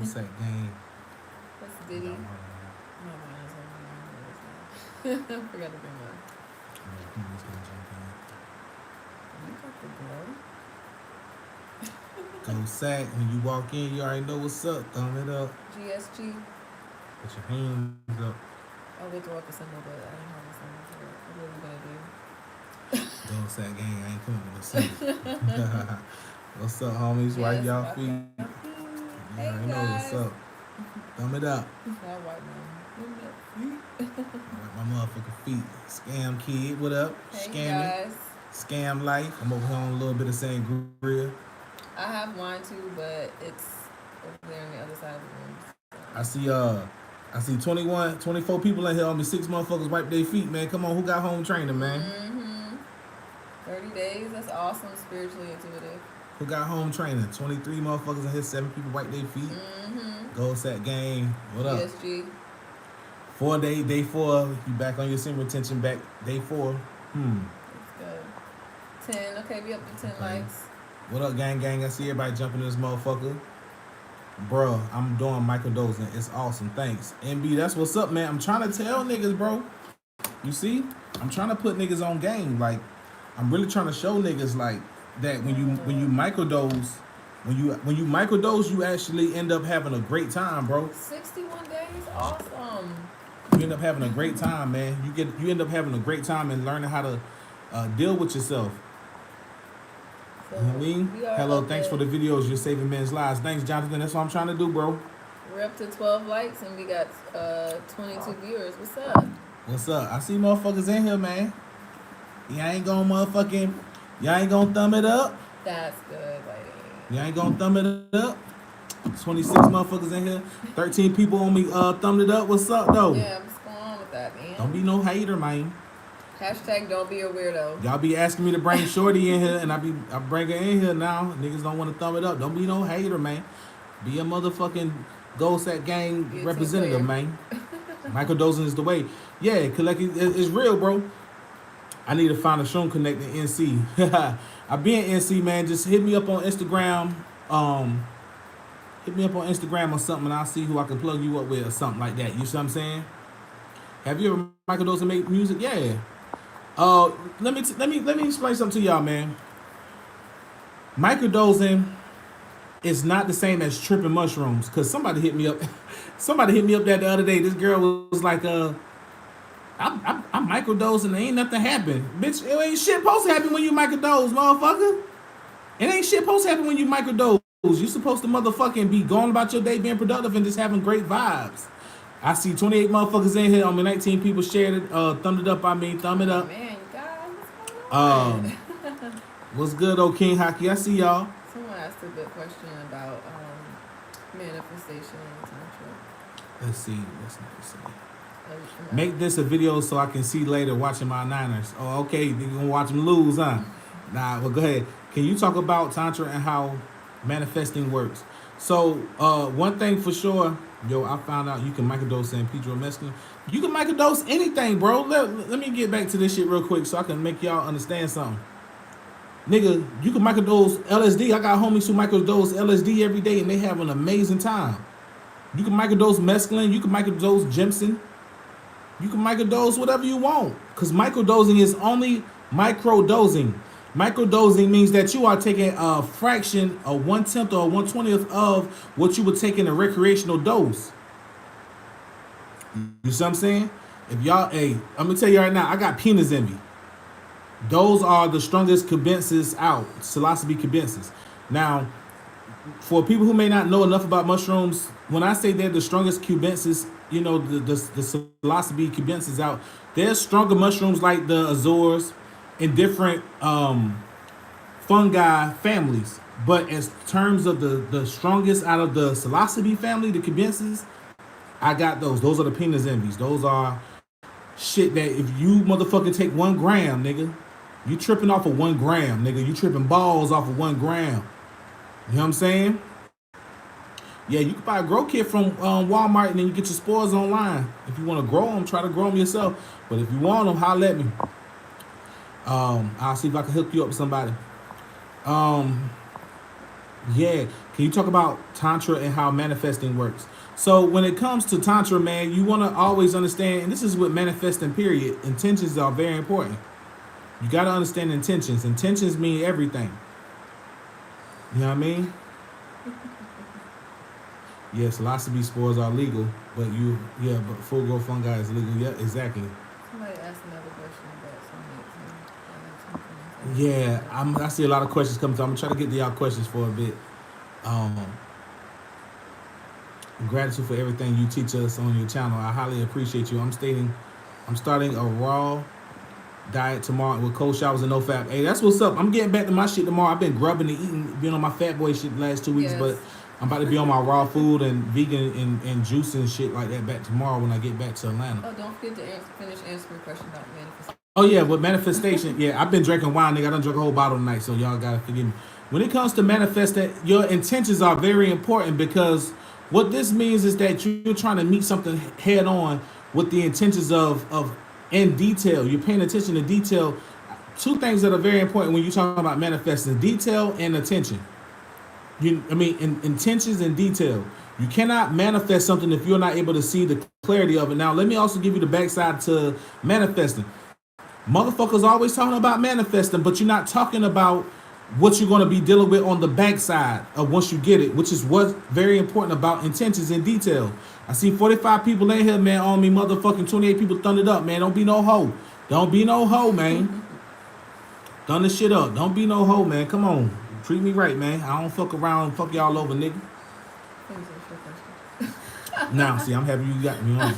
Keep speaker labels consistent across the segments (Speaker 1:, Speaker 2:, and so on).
Speaker 1: Sacc game.
Speaker 2: What's
Speaker 1: I
Speaker 2: Diddy?
Speaker 1: got one.
Speaker 2: No, mine is over there. I forgot to bring mine.
Speaker 1: Yeah, Peter's gonna jump
Speaker 2: You got the glow.
Speaker 1: in. Go Sacc. When you walk in, you already know what's up. Thumb it up.
Speaker 2: GSG.
Speaker 1: Put your hands up.
Speaker 2: I would throw up a symbol, but I didn't have a symbol for it. What are we gonna
Speaker 1: Go Sacc gang. I ain't coming with no symbol. What's up, homies?
Speaker 2: do?
Speaker 1: Wipe
Speaker 2: Yes,
Speaker 1: y'all
Speaker 2: wipe
Speaker 1: feet.
Speaker 2: your feet.
Speaker 1: You
Speaker 2: Hey
Speaker 1: already know what's
Speaker 2: guys.
Speaker 1: up. Thumb it up.
Speaker 2: That white man.
Speaker 1: Wipe my motherfucking feet. Scam kid. What up?
Speaker 2: Hey
Speaker 1: Scamming.
Speaker 2: guys.
Speaker 1: Scam life. I'm over here on a little bit of sangria.
Speaker 2: I have wine too, but it's over there on the other side of the room.
Speaker 1: I see 21, 24 people in here. Only 6 motherfuckers wipe their feet, man. Come on, who got home training, man?
Speaker 2: 30 days. That's awesome. Spiritually intuitive.
Speaker 1: Who got home training? 23 motherfuckers in here. 7 people wipe their feet. Gold Sacc gang. What up?
Speaker 2: ESG.
Speaker 1: 4 day 4. You back on your sim retention. Back day 4.
Speaker 2: That's good. 10. Okay, we up to 10
Speaker 1: Okay.
Speaker 2: likes.
Speaker 1: What up, gang? I see everybody jumping in this motherfucker. Bruh, I'm doing microdosing. It's awesome. Thanks. MB, that's what's up, man. I'm trying to tell niggas, bro. You see? I'm trying to put niggas on game. Like, I'm really trying to show niggas like that when you microdose, when you microdose, you actually end up having a great time, bro.
Speaker 2: 61 days. Awesome.
Speaker 1: You end up having a great time, man. You end up having a great time and learning how to deal with yourself.
Speaker 2: So
Speaker 1: You know what I mean?
Speaker 2: we are
Speaker 1: Hello,
Speaker 2: up
Speaker 1: thanks
Speaker 2: at-
Speaker 1: for the videos. You're saving men's lives. Thanks, Jonathan. That's what I'm trying to do, bro.
Speaker 2: We're up to 12 likes and we got 22 viewers. What's up?
Speaker 1: What's up? I see motherfuckers in here, man. Y'all ain't gonna thumb it up.
Speaker 2: That's good, lady.
Speaker 1: Y'all ain't gonna thumb it up. 26 motherfuckers in here. 13 people on me thumbed it up. What's up, though?
Speaker 2: Yeah, what's going on with that, man?
Speaker 1: Don't be no hater, man.
Speaker 2: Hashtag don't be a weirdo.
Speaker 1: Y'all be asking me to bring Shorty in here, and I bring her in here now. Niggas don't want to thumb it up. Don't be no hater, man. Be a motherfucking Gold Sacc gang
Speaker 2: Be a team
Speaker 1: representative,
Speaker 2: player.
Speaker 1: man. Microdosing is the way. Yeah, collect it's real, bro. I need to find a Shroom Connect in NC. I be in NC, man. Just hit me up on Instagram. Hit me up on Instagram or something, and I'll see who I can plug you up with or something like that. You see what I'm saying? Have you ever microdosed and made music? Yeah. Let me explain something to y'all, man. Microdosing is not the same as tripping mushrooms. Cause somebody hit me up. Somebody hit me up that the other day. This girl was like, I'm microdosing and ain't nothing happened. Bitch, it ain't shit supposed to happen when you microdose, motherfucker. It ain't shit supposed to happen when you microdose. You supposed to motherfucking be going about your day being productive and just having great vibes. I see 28 motherfuckers in here. 19 people shared it. Thumbed it up. Thumb it up.
Speaker 2: Man, you guys, what's going on?
Speaker 1: What's good, old King Hockey? I see y'all.
Speaker 2: Someone asked a good question about manifestation and tantra.
Speaker 1: Let's see. Make this a video so I can see later watching my Niners. Oh, okay. You gonna watch them lose, huh? Nah, well, go ahead. Can you talk about Tantra and how manifesting works? So, one thing for sure, I found out you can microdose and Pedro mescaline. You can microdose anything, bro. Let me get back to this shit real quick so I can make y'all understand something. Nigga, you can microdose LSD. I got homies who microdose LSD every day and they have an amazing time. You can microdose mescaline. You can microdose Jimson. You can microdose whatever you want. Because microdosing is only microdosing. Microdosing means that you are taking a fraction, a 1/10 or 1/20th of what you would take in a recreational dose. You see what I'm saying? If y'all, I'm gonna tell you right now, I got penis envy. Those are the strongest cubensis out, psilocybe cubensis. Now, for people who may not know enough about mushrooms, when I say they're the strongest cubensis, the psilocybe cubensis out, there's stronger mushrooms like the Azores in different fungi families. But as terms of the strongest out of the psilocybe family, the cubensis, I got those. Those are the penis envies. Those are shit that if you motherfucking take 1 gram, nigga, you tripping off of 1 gram, nigga. You tripping balls off of 1 gram. You know what I'm saying? Yeah, you can buy a grow kit from Walmart and then you get your spores online. If you want to grow them, try to grow them yourself. But if you want them, holler at me. I'll see if I can hook you up with somebody. Yeah. Can you talk about Tantra and how manifesting works? So when it comes to Tantra, man, you want to always understand, and this is what manifesting, period. Intentions are very important. You got to understand intentions. Intentions mean everything. You know what I mean? Yes, philosophy spores are legal, but but full growth fungi is legal. Yeah, exactly.
Speaker 2: Somebody asked another question about something.
Speaker 1: Yeah, I see a lot of questions coming through. I'm gonna try to get to y'all questions for a bit. Um, Gratitude for everything you teach us on your channel. I highly appreciate you. I'm starting a raw diet tomorrow with cold showers and no fat. Hey, that's what's up. I'm getting back to my shit tomorrow. I've been grubbing and eating, being on my fat boy shit the last 2 weeks,
Speaker 2: Yes.
Speaker 1: but I'm about to be on my raw food and vegan and juice and shit like that back tomorrow when I get back to Atlanta.
Speaker 2: Oh, don't forget to finish answering your question about manifestation.
Speaker 1: Oh yeah, with manifestation, yeah, I've been drinking wine, nigga. I done drunk a whole bottle tonight, so y'all gotta forgive me. When it comes to manifesting, your intentions are very important because what this means is that you're trying to meet something head on with the intentions of in detail. You're paying attention to detail. Two things that are very important when you talk about manifesting: detail and attention. Intentions and detail. You cannot manifest something if you're not able to see the clarity of it. Now, let me also give you the backside to manifesting. Motherfuckers always talking about manifesting, but you're not talking about what you're going to be dealing with on the backside of once you get it, which is what's very important about intentions and detail. I see 45 people in here, man, on me, motherfucking 28 people thundered up, man. Don't be no hoe. Don't be no hoe, man. Thunder shit up. Don't be no hoe, man. Come on. Treat me right, man. I don't fuck around and fuck y'all over, nigga.
Speaker 2: Finish your question.
Speaker 1: Now, see, I'm happy you got me on.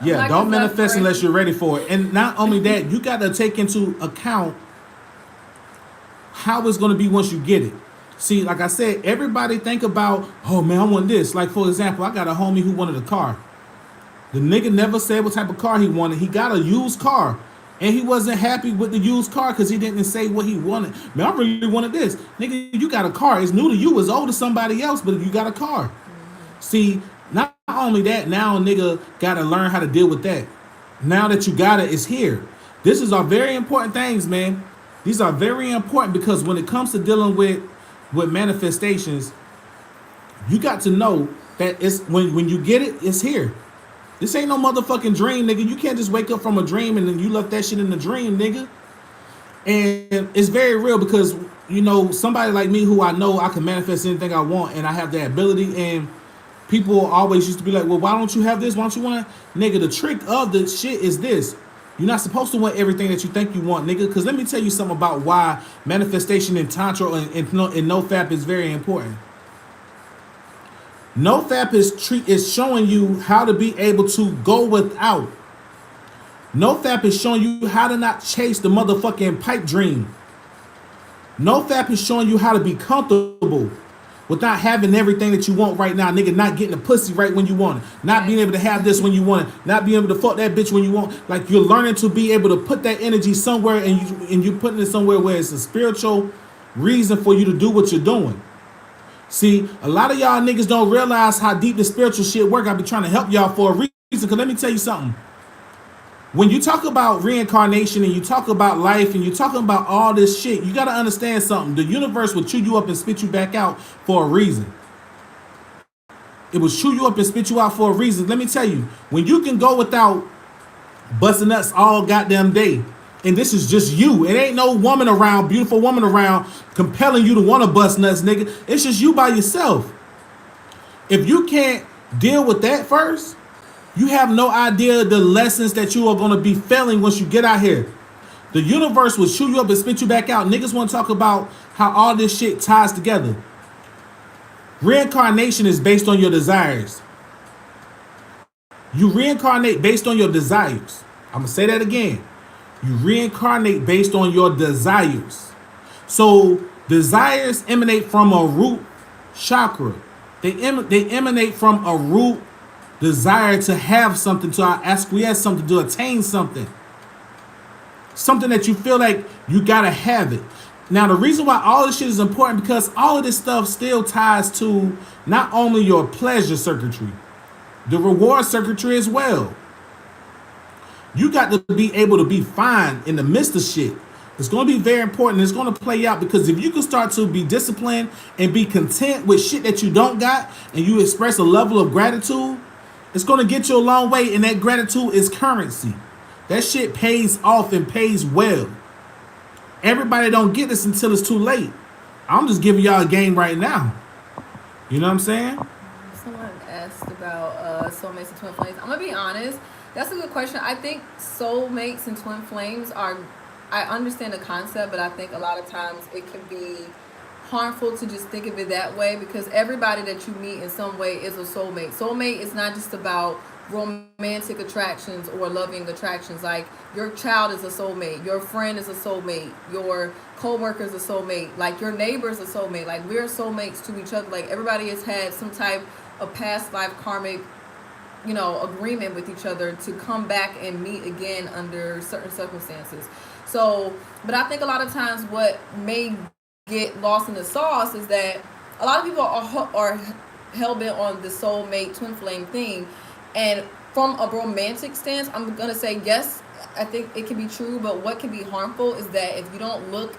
Speaker 1: Yeah,
Speaker 2: Like
Speaker 1: don't
Speaker 2: it's not
Speaker 1: manifest
Speaker 2: crazy.
Speaker 1: unless you're ready for it. And not only that, you got to take into account how it's going to be once you get it. See, like I said, everybody think about, oh man, I want this. Like, for example, I got a homie who wanted a car. The nigga never said what type of car he wanted. He got a used car. And he wasn't happy with the used car because he didn't say what he wanted. Man, I really wanted this. Nigga, you got a car. It's new to you. It's old to somebody else, but you got a car. Mm-hmm. See, not only that, now a nigga got to learn how to deal with that. Now that you got it, it's here. This is our very important things, man. These are very important because when it comes to dealing with manifestations, you got to know that it's when you get it, it's here. This ain't no motherfucking dream, nigga. You can't just wake up from a dream and then you left that shit in the dream, nigga. And it's very real because, you know, somebody like me who I know I can manifest anything I want and I have that ability. And people always used to be like, well, why don't you have this? Why don't you want it? Nigga, the trick of the shit is this. You're not supposed to want everything that you think you want, nigga. Because let me tell you something about why manifestation in Tantra and NoFap is very important. NoFap is showing you how to be able to go without. NoFap is showing you how to not chase the motherfucking pipe dream. NoFap is showing you how to be comfortable without having everything that you want right now, nigga. Not getting the pussy right when you want it. Not being able to have this when you want it. Not being able to fuck that bitch when you want. Like, you're learning to be able to put that energy somewhere and you putting it somewhere where it's a spiritual reason for you to do what you're doing. See, a lot of y'all niggas don't realize how deep the spiritual shit work. I be trying to help y'all for a reason. Because let me tell you something. When you talk about reincarnation and you talk about life and you're talking about all this shit, you got to understand something. The universe will chew you up and spit you back out for a reason. It will chew you up and spit you out for a reason. Let me tell you, when you can go without busting nuts all goddamn day, and this is just you. It ain't no woman around, beautiful woman around, compelling you to want to bust nuts, nigga. It's just you by yourself. If you can't deal with that first, you have no idea the lessons that you are going to be failing once you get out here. The universe will chew you up and spit you back out. Niggas want to talk about how all this shit ties together. Reincarnation is based on your desires. You reincarnate based on your desires. I'm going to say that again. You reincarnate based on your desires. So desires emanate from a root chakra. They emanate from a root desire to have something, to acquiesce something, to attain something. Something that you feel like you gotta have it. Now, the reason why all this shit is important because all of this stuff still ties to not only your pleasure circuitry, the reward circuitry as well. You got to be able to be fine in the midst of shit. It's going to be very important. It's going to play out because if you can start to be disciplined and be content with shit that you don't got and you express a level of gratitude, it's going to get you a long way. And that gratitude is currency. That shit pays off and pays well. Everybody don't get this until it's too late. I'm just giving y'all a game right now. You know what I'm saying?
Speaker 2: Someone asked about soulmates and twin flames. I'm gonna be honest. That's a good question. I think soulmates and twin flames are. I understand the concept, but I think a lot of times it can be harmful to just think of it that way because everybody that you meet in some way is a soulmate. Soulmate is not just about romantic attractions or loving attractions. Like your child is a soulmate, your friend is a soulmate, your co-worker is a soulmate, like your neighbor is a soulmate. Like we're soulmates to each other. Like everybody has had some type of past life karmic, agreement with each other to come back and meet again under certain circumstances. So, but I think a lot of times what may get lost in the sauce is that a lot of people are hell bent on the soulmate twin flame thing, and from a romantic stance, I'm gonna say yes. I think it can be true, but what can be harmful is that if you don't look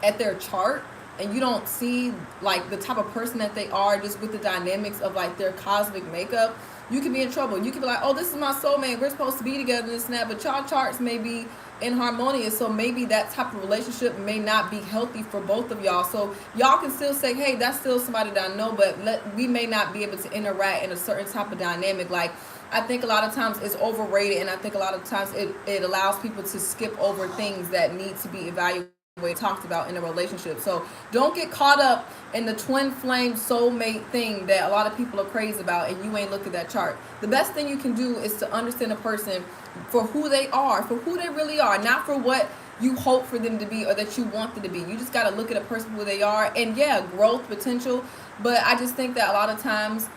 Speaker 2: at their chart and you don't see like the type of person that they are, just with the dynamics of like their cosmic makeup, you can be in trouble. You can be like, oh, this is my soulmate, we're supposed to be together and this and that, but y'all charts may be inharmonious, so maybe that type of relationship may not be healthy for both of y'all. So y'all can still say, hey, that's still somebody that I know, but we may not be able to interact in a certain type of dynamic. Like I think a lot of times it's overrated, and I think a lot of times it allows people to skip over things that need to be evaluated, talked about in a relationship. So don't get caught up in the twin flame soulmate thing that a lot of people are crazy about and you ain't look at that chart. The best thing you can do is to understand a person for who they are, for who they really are, not for what you hope for them to be or that you want them to be. You just got to look at a person who they are, and yeah, growth potential. But I just think that a lot of times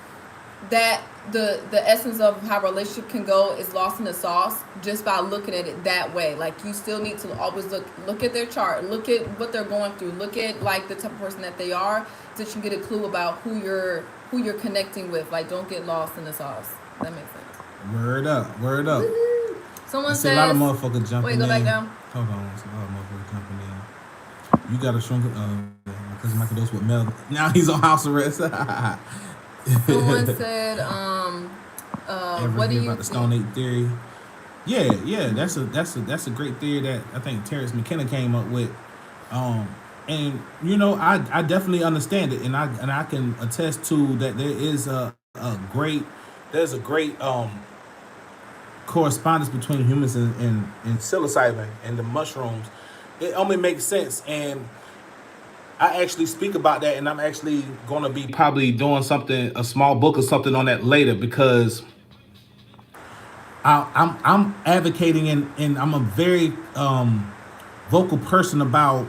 Speaker 2: that the essence of how a relationship can go is lost in the sauce just by looking at it that way. Like you still need to always look at their chart, look at what they're going through, look at like the type of person that they are, so that you get a clue about who you're connecting with. Like don't get lost in the sauce. That makes sense.
Speaker 1: Word up, word up.
Speaker 2: Woo-hoo. Someone says,
Speaker 1: a lot of motherfuckers jumping
Speaker 2: wait, go back down.
Speaker 1: Hold on, it's a lot of motherfuckers jumping in. You got a shrunk because Michael Dose with Mel. Now he's on house arrest.
Speaker 2: Someone said, what do you
Speaker 1: about the Stone Age theory? Yeah, that's a great theory that I think Terrence McKenna came up with. And I definitely understand it, and I can attest to that there is a great correspondence between humans and psilocybin and the mushrooms. It only makes sense, and I actually speak about that, and I'm actually going to be probably doing a small book or something on that later, because I'm advocating and I'm a very vocal person about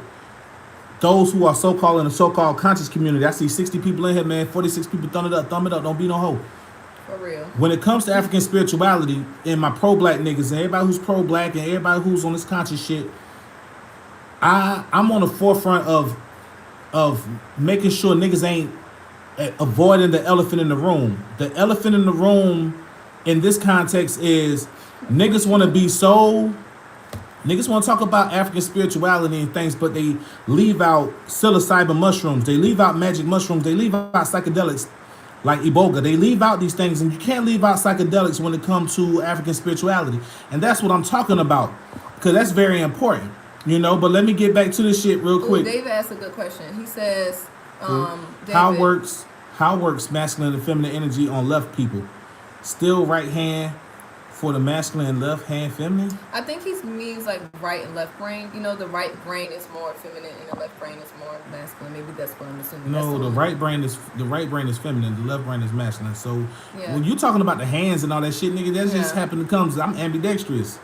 Speaker 1: those who are so-called in the so-called conscious community. I see 60 people in here, man. 46 people, thumb it up, don't be no hoe.
Speaker 2: For real.
Speaker 1: When it comes to African spirituality and my pro-black niggas and everybody who's pro-black and everybody who's on this conscious shit, I'm on the forefront of making sure niggas ain't avoiding the elephant in the room. The elephant in the room in this context is niggas want to talk about African spirituality and things, but they leave out psilocybin mushrooms, they leave out magic mushrooms, they leave out psychedelics like Iboga. They leave out these things, and you can't leave out psychedelics when it comes to African spirituality. And that's what I'm talking about, because that's very important. But let me get back to this shit real quick.
Speaker 2: Dave asked a good question. He says, David,
Speaker 1: how works masculine and feminine energy on left people? Still right hand for the masculine and left hand feminine?
Speaker 2: I think he means like right and left brain. The right brain is more feminine and the left brain is more masculine. Maybe that's what I'm assuming.
Speaker 1: No, the right brain is feminine, the left brain is masculine. So when you're talking about the hands and all that shit, nigga, that just happened to come. I'm ambidextrous.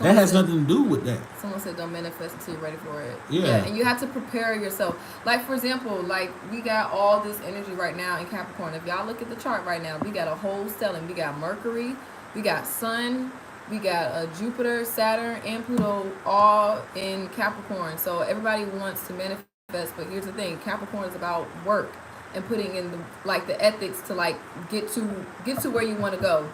Speaker 1: That has nothing to do with that.
Speaker 2: Someone said don't manifest until you're ready for it.
Speaker 1: Yeah.
Speaker 2: And you have to prepare yourself. Like, for example, like we got all this energy right now in Capricorn. If y'all look at the chart right now, we got a whole stellium. We got Mercury, we got Sun, we got Jupiter, Saturn, and Pluto all in Capricorn. So everybody wants to manifest, but here's the thing: Capricorn is about work and putting in the ethics to get to where you want to go.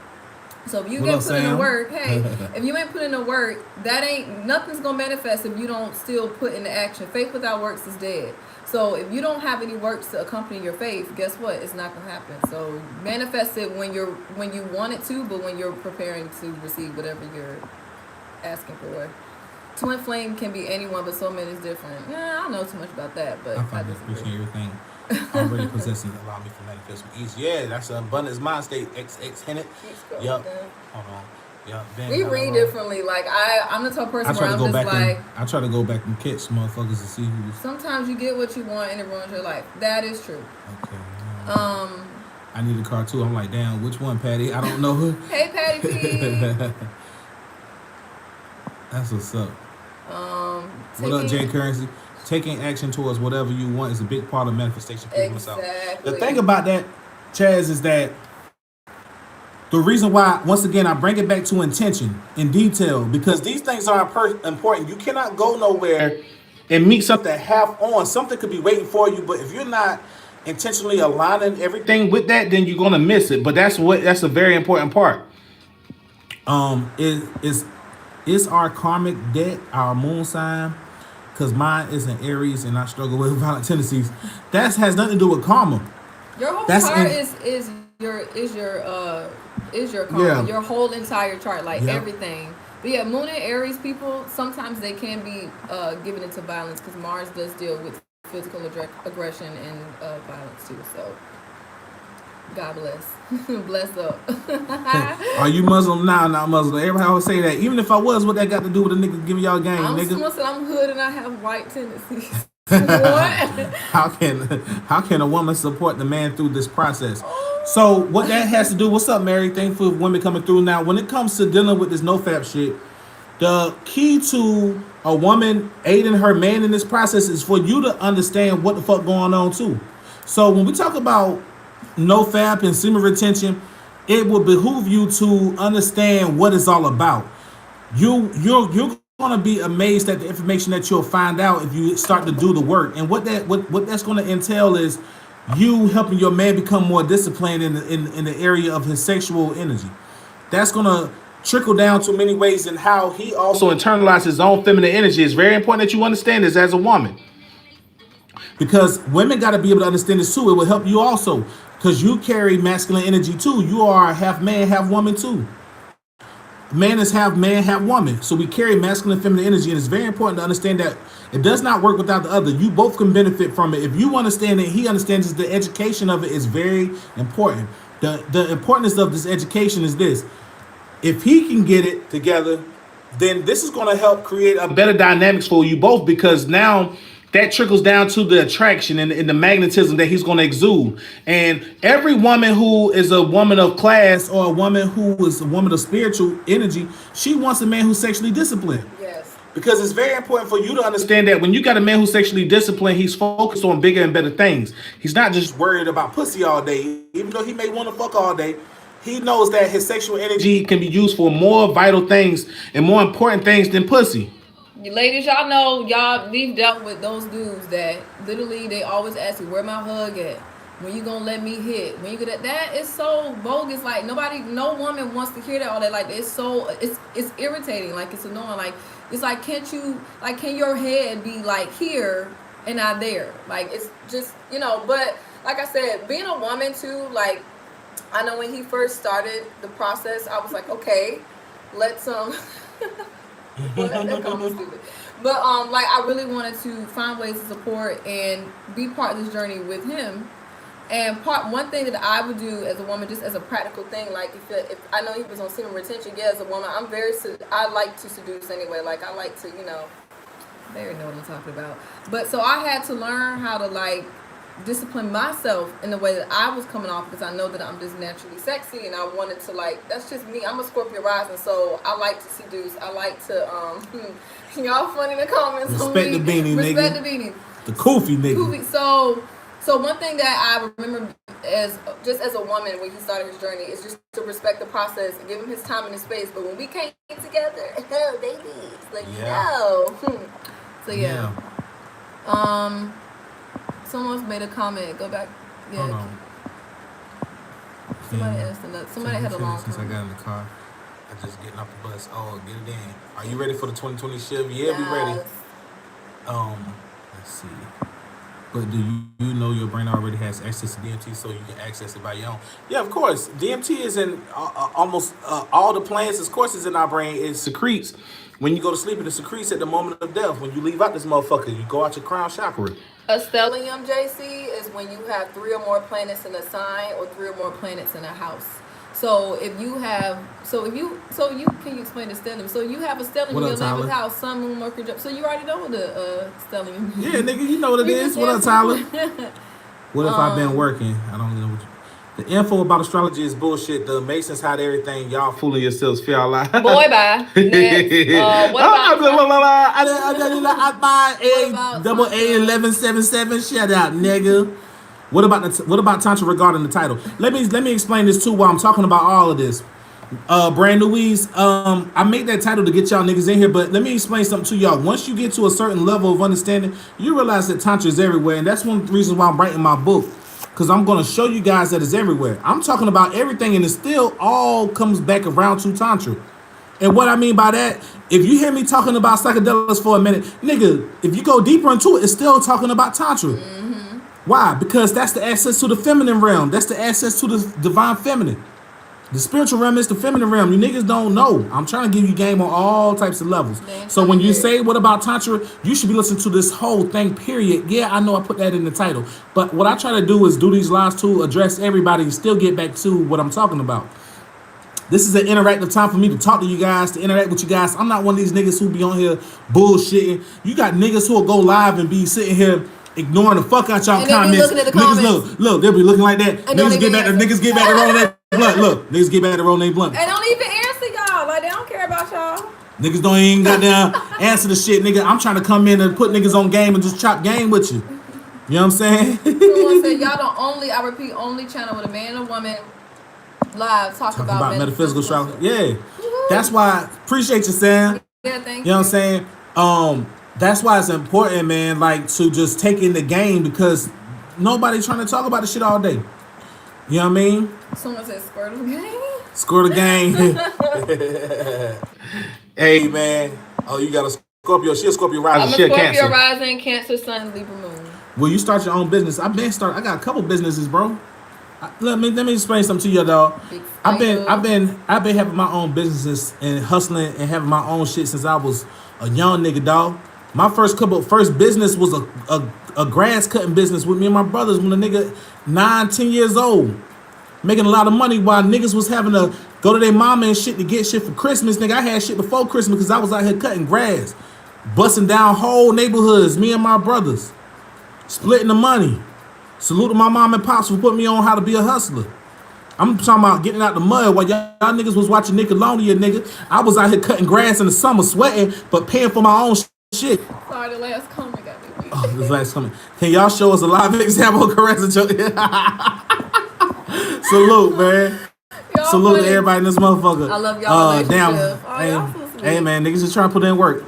Speaker 2: So if you
Speaker 1: What
Speaker 2: get
Speaker 1: up,
Speaker 2: put in the
Speaker 1: Sam?
Speaker 2: work, hey, if you ain't put in the work, that ain't nothing's gonna manifest if you don't still put into action. Faith without works is dead. So if you don't have any works to accompany your faith, guess what? It's not gonna happen. So manifest it when you want it to, but when you're preparing to receive whatever you're asking for. Twin flame can be anyone, but soulmate is different. Yeah, I don't know too much about that, but
Speaker 1: I
Speaker 2: I
Speaker 1: find this
Speaker 2: disagree.
Speaker 1: appreciate everything already possessing allow me to manifest with ease. Yeah, that's an abundance mind state. X Hennett.
Speaker 2: Keep scrolling
Speaker 1: Yup.
Speaker 2: down.
Speaker 1: Hold on. Yup. Then
Speaker 2: We read differently. Like I'm the type of
Speaker 1: I
Speaker 2: person
Speaker 1: try
Speaker 2: where
Speaker 1: to
Speaker 2: I'm
Speaker 1: go
Speaker 2: just
Speaker 1: back and
Speaker 2: like,
Speaker 1: I try to go back and catch motherfuckers to see who's
Speaker 2: sometimes you get what you want and it ruins your life. That is true.
Speaker 1: okay.
Speaker 2: Um,
Speaker 1: I need a car too. I'm like, damn, which one, Patty? I don't know.
Speaker 2: hey Patty P.
Speaker 1: That's what's up. What up,
Speaker 2: Taking
Speaker 1: Jay Currency? Taking action towards whatever you want is a big part of manifestation.
Speaker 2: exactly.
Speaker 1: The thing about that, Chaz, is that the reason why, once again, I bring it back to intention in detail because these things are important. You cannot go nowhere and meet something half on. Something could be waiting for you, but if you're not intentionally aligning everything with that, then you're gonna miss it. But that's a very important part. Is our karmic debt our moon sign? Because mine is in Aries and I struggle with violent tendencies. That has nothing to do with karma.
Speaker 2: Your whole
Speaker 1: That's
Speaker 2: chart
Speaker 1: in,
Speaker 2: is your karma.
Speaker 1: yeah,
Speaker 2: Your whole entire chart, like
Speaker 1: yeah.
Speaker 2: everything. But yeah, Moon and Aries people sometimes they can be given into violence because Mars does deal with physical aggression and violence too. So God bless, bless up.
Speaker 1: Are you Muslim? Nah, not Muslim. Everybody always say that. Even if I was, what that got to do with a nigga giving y'all game,
Speaker 2: I'm
Speaker 1: nigga?
Speaker 2: Muslim. I'm hood and I have white tendencies. What?
Speaker 1: How can a woman support the man through this process? So what that has to do? What's up, Mary? Thankful for women coming through. Now, when it comes to dealing with this nofap shit, the key to a woman aiding her man in this process is for you to understand what the fuck going on too. So when we talk about nofap and semen retention, it will behoove you to understand what it's all about. You're gonna be amazed at the information that you'll find out if you start to do the work. And what that's gonna entail is you helping your man become more disciplined in the area of his sexual energy. That's gonna trickle down to many ways in how he also internalizes his own feminine energy. It's very important that you understand this as a woman. Because women got to be able to understand this too. It will help you also. Because you carry masculine energy too. You are half man, half woman too. Man is half man, half woman. So we carry masculine and feminine energy. And it's very important to understand that it does not work without the other. You both can benefit from it. If you understand it, he understands it, the education of it is very important. The importance of this education is this. If he can get it together, then this is going to help create a better dynamics for you both because now that trickles down to the attraction and the magnetism that he's going to exude. And every woman who is a woman of class or a woman who is a woman of spiritual energy, she wants a man who's sexually disciplined.
Speaker 2: Yes.
Speaker 1: Because it's very important for you to understand that when you got a man who's sexually disciplined, he's focused on bigger and better things. He's not just worried about pussy all day. Even though he may want to fuck all day, he knows that his sexual energy can be used for more vital things and more important things than pussy.
Speaker 2: You ladies, y'all know, we've dealt with those dudes that literally they always ask you, where my hug at? When you gonna let me hit? When you get that is so bogus. Like no woman wants to hear that all that. Like it's irritating. Like it's annoying. Like it's like can your head be like here and not there? Like it's just But like I said, being a woman too. Like I know when he first started the process, I was like, okay, let's well, that comment stupid. But like I really wanted to find ways to support and be part of this journey with him. And one thing that I would do as a woman, just as a practical thing, like if I know he was on semen retention, yeah, as a woman, I like to seduce anyway. Like I like to, they already know what I'm talking about. But so I had to learn how to like discipline myself in the way that I was coming off because I know that I'm just naturally sexy and I wanted to that's just me. I'm a Scorpio rising, so I like to seduce. I like to y'all funny in the comments.
Speaker 1: Respect the beanie, nigga.
Speaker 2: Respect the beanie.
Speaker 1: The koofy nigga.
Speaker 2: Koofy. So one thing that I remember as a woman when he started his journey is just to respect the process and give him his time and his space. But when we came together, oh baby, it's like So yeah. Someone's made a comment. Go back. Yeah. Somebody
Speaker 1: And
Speaker 2: asked another. Somebody had a long
Speaker 1: since I
Speaker 2: comment.
Speaker 1: got in the car, I just getting off the bus. Oh, get it in. Are you ready for the 2020 shift? Yeah, we ready.
Speaker 2: Yes.
Speaker 1: Let's see. But do you know your brain already has access to DMT, so you can access it by your own? Yeah, of course. DMT is in almost all the plants. Of course, is in our brain. It secretes when you go to sleep. It secretes at the moment of death. When you leave out this motherfucker, you go out your crown chakra.
Speaker 2: A stellium, JC, is when you have 3 or more planets in a sign or 3 or more planets in a house. So if you have, can you explain the stellium? So you have a stellium in
Speaker 1: What
Speaker 2: your
Speaker 1: up, Tyler?
Speaker 2: 11th house, Sun, Moon, Mercury. So you already know what the stellium.
Speaker 1: Yeah, nigga, you know what it
Speaker 2: You
Speaker 1: is.
Speaker 2: just
Speaker 1: What up,
Speaker 2: answered
Speaker 1: Tyler?
Speaker 2: the question.
Speaker 1: What if I've been working? I don't know what you. The info about astrology is bullshit. The Masons hide everything. Y'all fooling yourselves. Feel all lie.
Speaker 2: Boy, bye. Next. What about
Speaker 1: I buy
Speaker 2: what
Speaker 1: a
Speaker 2: about
Speaker 1: double A
Speaker 2: Tantra?
Speaker 1: 1177. Shut up, nigga. What about Tantra regarding the title? Let me explain this too while I'm talking about all of this. Brand Louise, I made that title to get y'all niggas in here, but let me explain something to y'all. Once you get to a certain level of understanding, you realize that Tantra is everywhere, and that's one of the reasons why I'm writing my book. Because I'm going to show you guys that it's everywhere. I'm talking about everything, and it still all comes back around to Tantra. And what I mean by that, if you hear me talking about psychedelics for a minute, nigga, if you go deeper into it, it's still talking about Tantra. Why? Because that's the access to the feminine realm. That's the access to the divine feminine. The spiritual realm is the feminine realm. You niggas don't know. I'm trying to give you game on all types of levels. So when you say what about Tantra, you should be listening to this whole thing, period. Yeah, I know I put that in the title. But what I try to do is do these lives to address everybody and still get back to what I'm talking about. This is an interactive time for me to talk to you guys, to interact with you guys. I'm not one of these niggas who be on here bullshitting. You got niggas who will go live and be sitting here ignoring the fuck out y'all
Speaker 2: And they be
Speaker 1: comments.
Speaker 2: looking at the
Speaker 1: Niggas
Speaker 2: comments.
Speaker 1: look, they'll be looking like that.
Speaker 2: And don't
Speaker 1: Niggas get
Speaker 2: even
Speaker 1: back to
Speaker 2: answer.
Speaker 1: niggas get back to rolling that blunt. Look, niggas get back to rolling their blunt.
Speaker 2: And don't even answer y'all. Like, they don't care about y'all.
Speaker 1: Niggas don't even goddamn answer the shit, nigga. I'm trying to come in and put niggas on game and just chop game with you. You know what I'm saying?
Speaker 2: Someone said, y'all the only, I repeat, only channel with a man and a woman live talk about
Speaker 1: metaphysical astrology. Yeah.
Speaker 2: Woo-hoo.
Speaker 1: That's why, appreciate you, Sam.
Speaker 2: Yeah, thank
Speaker 1: You know what I'm saying? That's why it's important, man, like to just take in the game because nobody's trying to talk about the shit all day. You know what I mean?
Speaker 2: Someone said Squirtle game.
Speaker 1: Score the game. Hey, man. Oh, you got a Scorpio. She a Scorpio
Speaker 2: I'm
Speaker 1: rising.
Speaker 2: a
Speaker 1: She a
Speaker 2: Scorpio
Speaker 1: Cancer.
Speaker 2: rising, Cancer Sun, Libra Moon.
Speaker 1: Will you start your own business? I got a couple businesses, bro. Let me explain something to you, dog. I've been having my own businesses and hustling and having my own shit since I was a young nigga, dog. My first business was a grass cutting business with me and my brothers when a nigga 9-10 years old, making a lot of money while niggas was having to go to their mama and shit to get shit for Christmas. Nigga, I had shit before Christmas because I was out here cutting grass, busting down whole neighborhoods. Me and my brothers splitting the money. Salute to my mom and pops for putting me on how to be a hustler. I'm talking about getting out the mud while y'all niggas was watching Nickelodeon, nigga. I was out here cutting grass in the summer, sweating, but paying for my own shit.
Speaker 2: Sorry, the last comment got me weak.
Speaker 1: Oh, this last comment. Can y'all show us a live example of Caressa joke? Salute, man.
Speaker 2: Y'all
Speaker 1: Salute
Speaker 2: funny.
Speaker 1: to everybody in this motherfucker.
Speaker 2: I love y'all relationship. Oh,
Speaker 1: Hey,
Speaker 2: y'all so sweet.
Speaker 1: hey, man, niggas just trying to put in work.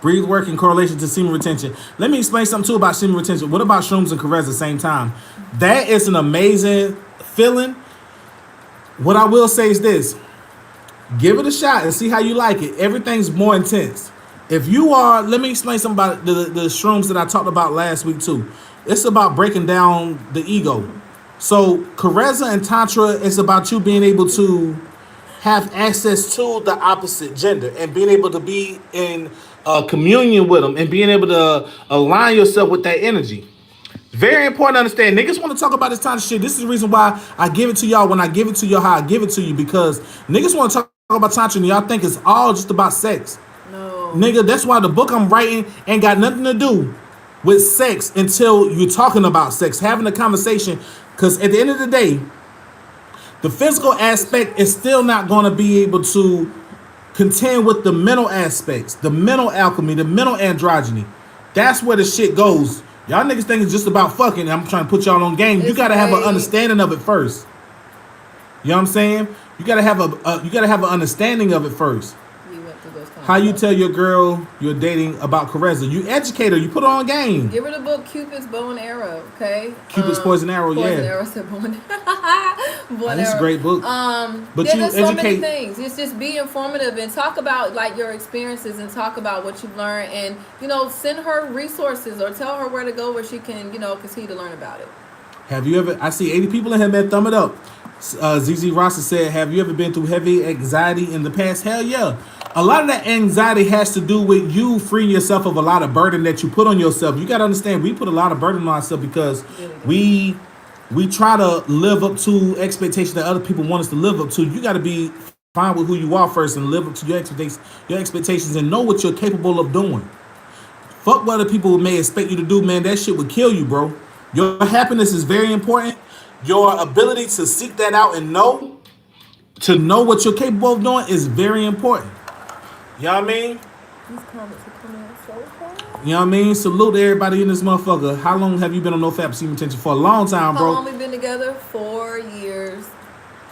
Speaker 1: Breathe work in correlation to semen retention. Let me explain something too about semen retention. What about shrooms and Caressa at the same time? That is an amazing feeling. What I will say is this. Give it a shot and see how you like it. Everything's more intense. If you are, let me explain something about the shrooms that I talked about last week too. It's about breaking down the ego. So Caressa and Tantra, it's about you being able to have access to the opposite gender and being able to be in communion with them and being able to align yourself with that energy. Very important to understand. Niggas want to talk about this Tantra shit. This is the reason why I give it to y'all when I give it to you how I give it to you, because niggas want to talk about Tantra and y'all think it's all just about sex.
Speaker 2: No.
Speaker 1: Nigga, that's why the book I'm writing ain't got nothing to do with sex until you're talking about sex, having a conversation. Because at the end of the day, the physical aspect is still not going to be able to contend with the mental aspects, the mental alchemy, the mental androgyny. That's where the shit goes. Y'all niggas think it's just about fucking. I'm trying to put y'all on game. You gotta have an understanding of it first. You know what I'm saying? You gotta have an understanding of it first.
Speaker 2: We went through those
Speaker 1: How you tell your girl you're dating about Caressa? You educate her. You put her on game.
Speaker 2: Give her the book Cupid's Bow and Arrow, okay?
Speaker 1: Cupid's Poison Arrow,
Speaker 2: Poison
Speaker 1: yeah.
Speaker 2: Arrow said bow and
Speaker 1: It's a
Speaker 2: Whatever.
Speaker 1: great book. But
Speaker 2: Yeah,
Speaker 1: you
Speaker 2: there's so many
Speaker 1: educate.
Speaker 2: things. It's just be informative and talk about like your experiences and talk about what you've learned and send her resources or tell her where to go where she can continue to learn about it.
Speaker 1: Have you ever? I see 80 people in here, man. Thumb it up. ZZ Rosser said, "Have you ever been through heavy anxiety in the past?" Hell yeah. A lot of that anxiety has to do with you freeing yourself of a lot of burden that you put on yourself. You gotta understand, we put a lot of burden on ourselves because we try to live up to expectations that other people want us to live up to. You gotta be fine with who you are first and live up to your expectations, and know what you're capable of doing. Fuck what other people may expect you to do, man. That shit would kill you, bro. Your happiness is very important. Your ability to seek that out and to know what you're capable of doing is very important. You know what I mean?
Speaker 2: These comments are coming out so fast.
Speaker 1: You know what I mean? Salute to everybody in this motherfucker. How long have you been on No Fap Semen Attention? For a long time,
Speaker 2: How
Speaker 1: bro.
Speaker 2: long we been together? 4 years.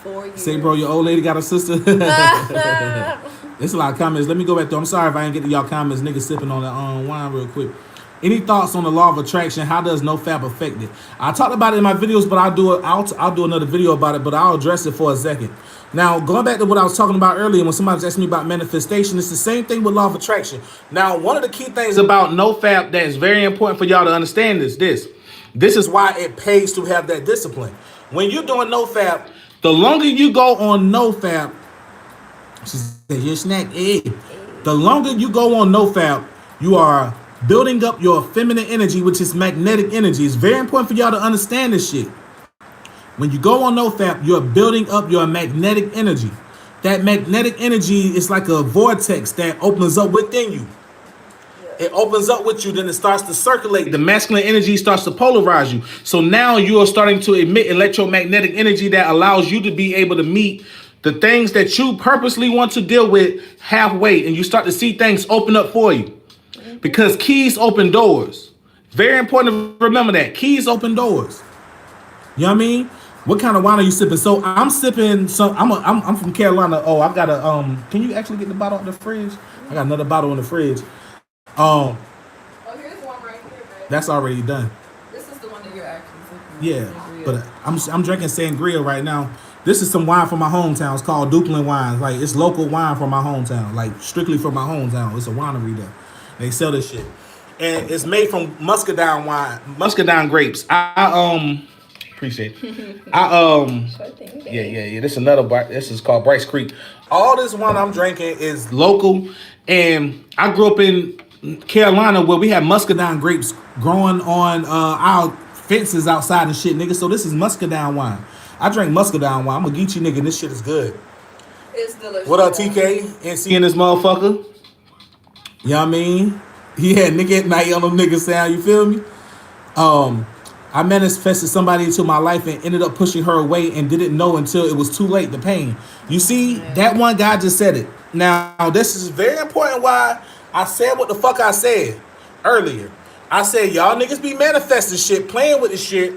Speaker 2: 4 years.
Speaker 1: Say, bro, your old lady got a sister. It's a lot of comments. Let me go back through. I'm sorry if I didn't get to y'all comments. Niggas sipping on that wine real quick. Any thoughts on the law of attraction? How does no fap affect it? I talked about it in my videos, but I'll do another video about it, but I'll address it for a second. Now, going back to what I was talking about earlier, when somebody was asking me about manifestation, it's the same thing with law of attraction. Now, one of the key things about no fap that is very important for y'all to understand is this. This is why it pays to have that discipline. When you're doing no fap, the longer you go on no fap, she said, your snack, the longer you go on no fap, you are building up your feminine energy, which is magnetic energy. It's very important for y'all to understand this shit. When you go on no fap, you're building up your magnetic energy. That magnetic energy is like a vortex that opens up within you. It opens up with you, then it starts to circulate. The masculine energy starts to polarize you. So now you are starting to emit electromagnetic energy that allows you to be able to meet the things that you purposely want to deal with halfway, and you start to see things open up for you. Because keys open doors. Very important to remember that. Keys open doors. You know what I mean? What kind of wine are you sipping? So I'm sipping some. I'm from Carolina. Oh, I've got a Can you actually get the bottle out of the fridge? I got another bottle in the fridge.
Speaker 2: Oh, here's one right here, baby.
Speaker 1: That's already done.
Speaker 2: This is the one that you're actually sipping.
Speaker 1: Yeah, but I'm drinking sangria right now. This is some wine from my hometown. It's called Duplin Wine. Like, it's local wine from my hometown. Like, strictly from my hometown. It's a winery there. They sell this shit, and it's made from muscadine wine, muscadine grapes. I appreciate it. Yeah. This is another bar. This is called Bryce Creek. All this wine I'm drinking is local, and I grew up in Carolina where we had muscadine grapes growing on our fences outside and shit, nigga. So this is muscadine wine. I drink muscadine wine. I'm a Geechee nigga, and this shit is good.
Speaker 2: It's delicious.
Speaker 1: What up, TK? NC in this motherfucker. You know what I mean? He had nigga at night on them niggas sound, you feel me? I manifested somebody into my life and ended up pushing her away and didn't know until it was too late, the pain. You see, that one guy just said it. Now, this is very important why I said what the fuck I said earlier. I said, y'all niggas be manifesting shit, playing with the shit,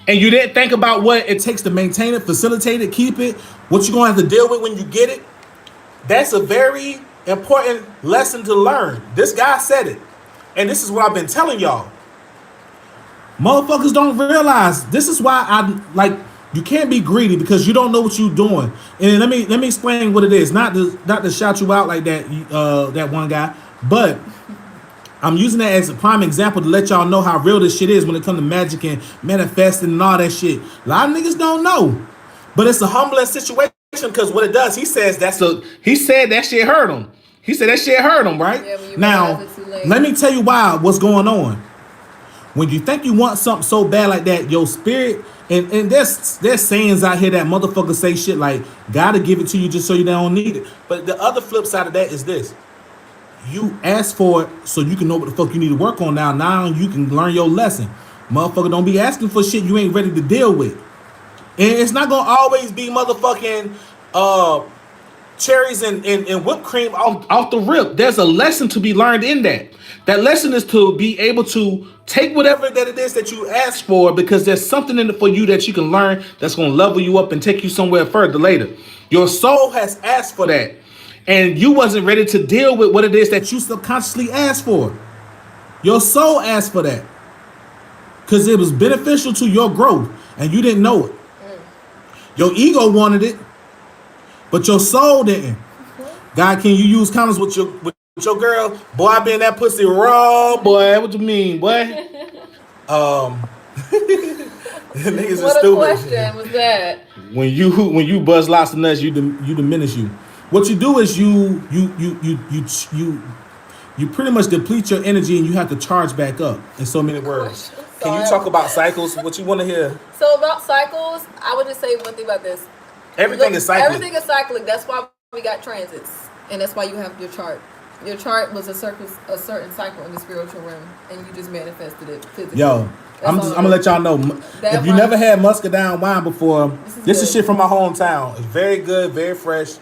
Speaker 1: and you didn't think about what it takes to maintain it, facilitate it, keep it, what you're going to have to deal with when you get it. That's a very important lesson to learn. This guy said it. And this is what I've been telling y'all. Motherfuckers don't realize. This is why you can't be greedy because you don't know what you're doing. And let me explain what it is. Not to shout you out like that, that one guy, but I'm using that as a prime example to let y'all know how real this shit is when it comes to magic and manifesting and all that shit. A lot of niggas don't know. But it's a humbling situation because what it does, he said that shit hurt him. He said that shit hurt him, right?
Speaker 2: Yeah,
Speaker 1: now, let me tell you what's going on. When you think you want something so bad like that, your spirit, and there's sayings out here that motherfuckers say shit like, gotta give it to you just so you don't need it. But the other flip side of that is this. You ask for it so you can know what the fuck you need to work on now. Now you can learn your lesson. Motherfucker, don't be asking for shit you ain't ready to deal with. And it's not gonna always be motherfucking cherries and whipped cream off the rip. There's a lesson to be learned in that. That lesson is to be able to take whatever that it is that you ask for, because there's something in it for you that you can learn that's gonna level you up and take you somewhere further later. Your soul has asked for that. And you wasn't ready to deal with what it is that you subconsciously asked for. Your soul asked for that. Because it was beneficial to your growth. And you didn't know it. Your ego wanted it, but your soul didn't. God, can you use condoms with your girl? Boy, I been that pussy raw, boy. What you mean, boy? Um, niggas is
Speaker 2: What a
Speaker 1: stupid.
Speaker 2: question was that?
Speaker 1: When you buzz lots of nuts, you diminish you. What you do is you pretty much deplete your energy and you have to charge back up. In so many words. Can you talk about cycles? What you want to hear?
Speaker 2: So about cycles, I would just say one thing about this.
Speaker 1: Everything is cyclic.
Speaker 2: Everything is cyclic. That's why we got transits, and that's why you have your chart. Your chart was a certain cycle in the spiritual realm, and you just manifested it physically.
Speaker 1: Yo, I'm gonna let y'all know. If you never had muscadine wine before, this is shit from my hometown. It's very good, very fresh.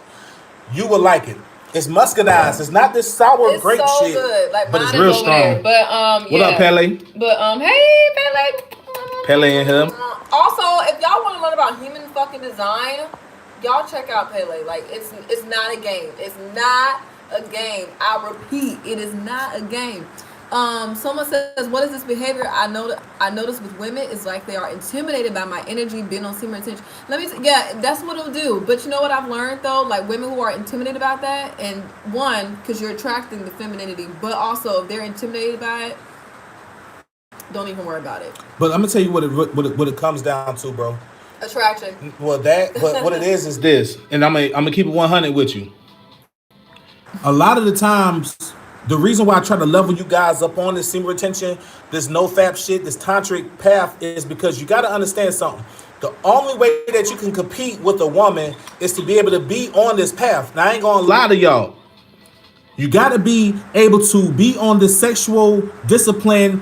Speaker 1: You will like it. It's muscadine. It's not this sour
Speaker 2: It's
Speaker 1: grape
Speaker 2: so
Speaker 1: shit,
Speaker 2: good. Like
Speaker 1: but it's
Speaker 2: mine
Speaker 1: real
Speaker 2: is over there.
Speaker 1: strong.
Speaker 2: But
Speaker 1: What up, Pele?
Speaker 2: But hey, Pele.
Speaker 1: Pele and him.
Speaker 2: Also, if y'all want to learn about human fucking design, y'all check out Pele. Like it's not a game. It's not a game. I repeat, it is not a game. Someone says, "What is this behavior?" I notice with women is like they are intimidated by my energy, being on similar attention. Yeah, that's what it'll do. But you know what I've learned though, like women who are intimidated about that, and one, because you're attracting the femininity, but also if they're intimidated by it, don't even worry about it.
Speaker 1: But I'm gonna tell you what it comes down to, bro.
Speaker 2: Attraction.
Speaker 1: Well, but what it is this, and I'm gonna keep it 100 with you. A lot of the times, the reason why I try to level you guys up on this semen retention, this no fap shit, this tantric path, is because you got to understand something. The only way that you can compete with a woman is to be able to be on this path. Now, I ain't gonna lie to y'all. You got to be able to be on the sexual discipline,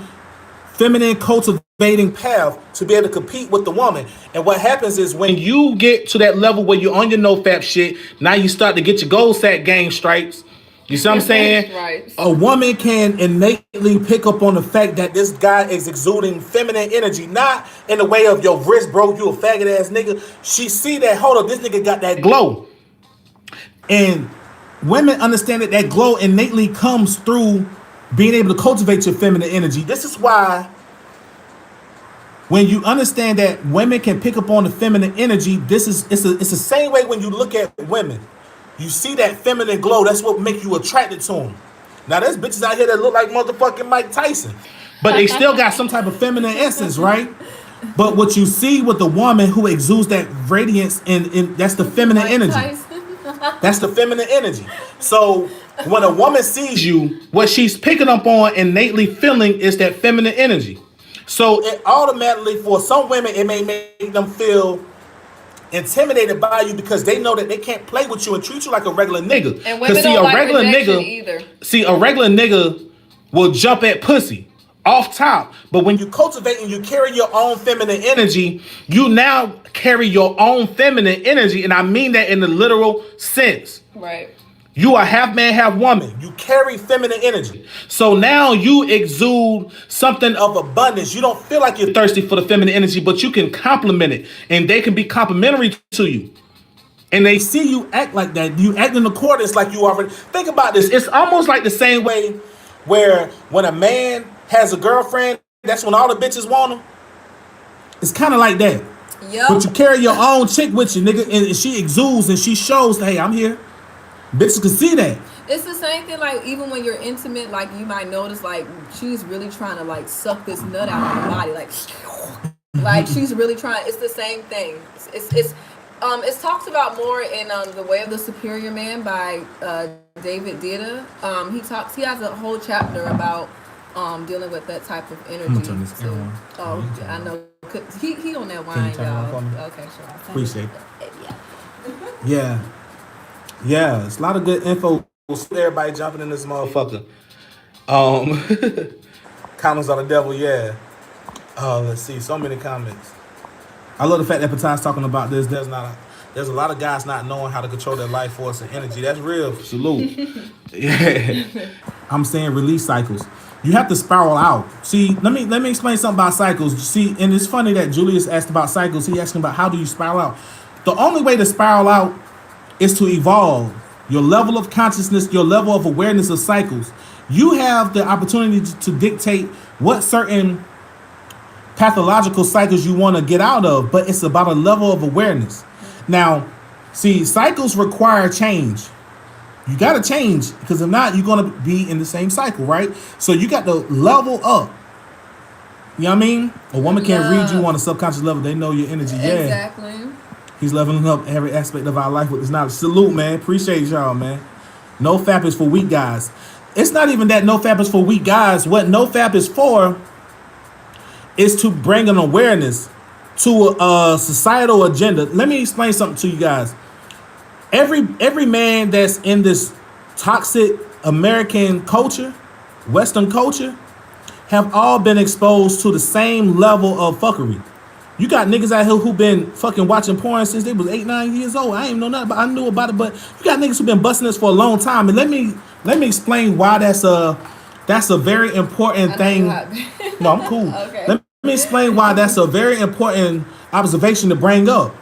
Speaker 1: feminine cultivating path to be able to compete with the woman. And what happens is when you get to that level where you're on your no fap shit, now you start to get your gold sack game stripes. You see what I'm saying?
Speaker 2: Right.
Speaker 1: A woman can innately pick up on the fact that this guy is exuding feminine energy, not in the way of your wrist broke, you a faggot ass nigga. She see that, hold up, this nigga got that glow. And women understand that glow innately comes through being able to cultivate your feminine energy. This is why when you understand that women can pick up on the feminine energy, it's the same way when you look at women. You see that feminine glow, that's what make you attracted to them. Now there's bitches out here that look like motherfucking Mike Tyson, but they still got some type of feminine essence, right? But what you see with the woman who exudes that radiance, and that's the feminine
Speaker 2: Mike
Speaker 1: energy.
Speaker 2: Tyson.
Speaker 1: That's the feminine energy. So when a woman sees you, what she's picking up on, innately feeling, is that feminine energy. So it automatically, for some women, it may make them feel intimidated by you because they know that they can't play with you and treat you like a regular nigga.
Speaker 2: And women don't like rejection
Speaker 1: either. See, a regular nigga will jump at pussy off top. But when you cultivate and you carry your own feminine energy, you now carry your own feminine energy. And I mean that in the literal sense.
Speaker 2: Right.
Speaker 1: You are half man, half woman. You carry feminine energy. So now you exude something of abundance. You don't feel like you're thirsty for the feminine energy, but you can complement it. And they can be complimentary to you. And they see you act like that. You act in accordance like you already. Think about this. It's almost like the same way where when a man has a girlfriend, that's when all the bitches want him. It's kind of like that.
Speaker 2: Yep.
Speaker 1: But you carry your own chick with you, nigga, and she exudes and she shows, hey, I'm here. Bitches can see that.
Speaker 2: It's the same thing, like even when you're intimate, like you might notice like she's really trying to like suck this nut out of your body, like she's really trying. It's the same thing. It's talked about more in The Way of the Superior Man by David Dida. He has a whole chapter about dealing with that type of energy.
Speaker 1: I'm gonna turn this on.
Speaker 2: Oh, I know. He on that wine, y'all. Okay, sure.
Speaker 1: Appreciate it. Yeah. Yeah, it's a lot of good info. Everybody jumping in this motherfucker. Comments on the devil, yeah. Let's see, so many comments. I love the fact that Patai's talking about this. There's a lot of guys not knowing how to control their life force and energy. That's real. Salute. Yeah. I'm saying release cycles. You have to spiral out. See, let me explain something about cycles. See, and it's funny that Julius asked about cycles. He asked about how do you spiral out. The only way to spiral out is to evolve your level of consciousness, your level of awareness of cycles. You have the opportunity to dictate what certain pathological cycles you want to get out of, but it's about a level of awareness. Now, see, cycles require change. You gotta change because if not, you're gonna be in the same cycle, right? So you got to level up. You know what I mean? A woman can't read you
Speaker 2: Love.
Speaker 1: on a subconscious level. They know your energy. Yeah,
Speaker 2: Exactly.
Speaker 1: he's leveling up every aspect of our life with this knowledge. Salute, man. Appreciate y'all, man. No fap is for weak guys. It's not even that no fap is for weak guys. What no fap is for is to bring an awareness to a societal agenda. Let me explain something to you guys. Every man that's in this toxic American culture, Western culture, have all been exposed to the same level of fuckery. You got niggas out here who been fucking watching porn since they was 8, 9 years old. I ain't know nothing, but I knew about it. But you got niggas who been busting this for a long time. And let me explain why that's a very important thing. No, I'm cool.
Speaker 2: Okay.
Speaker 1: Let me explain why that's a very important observation to bring up.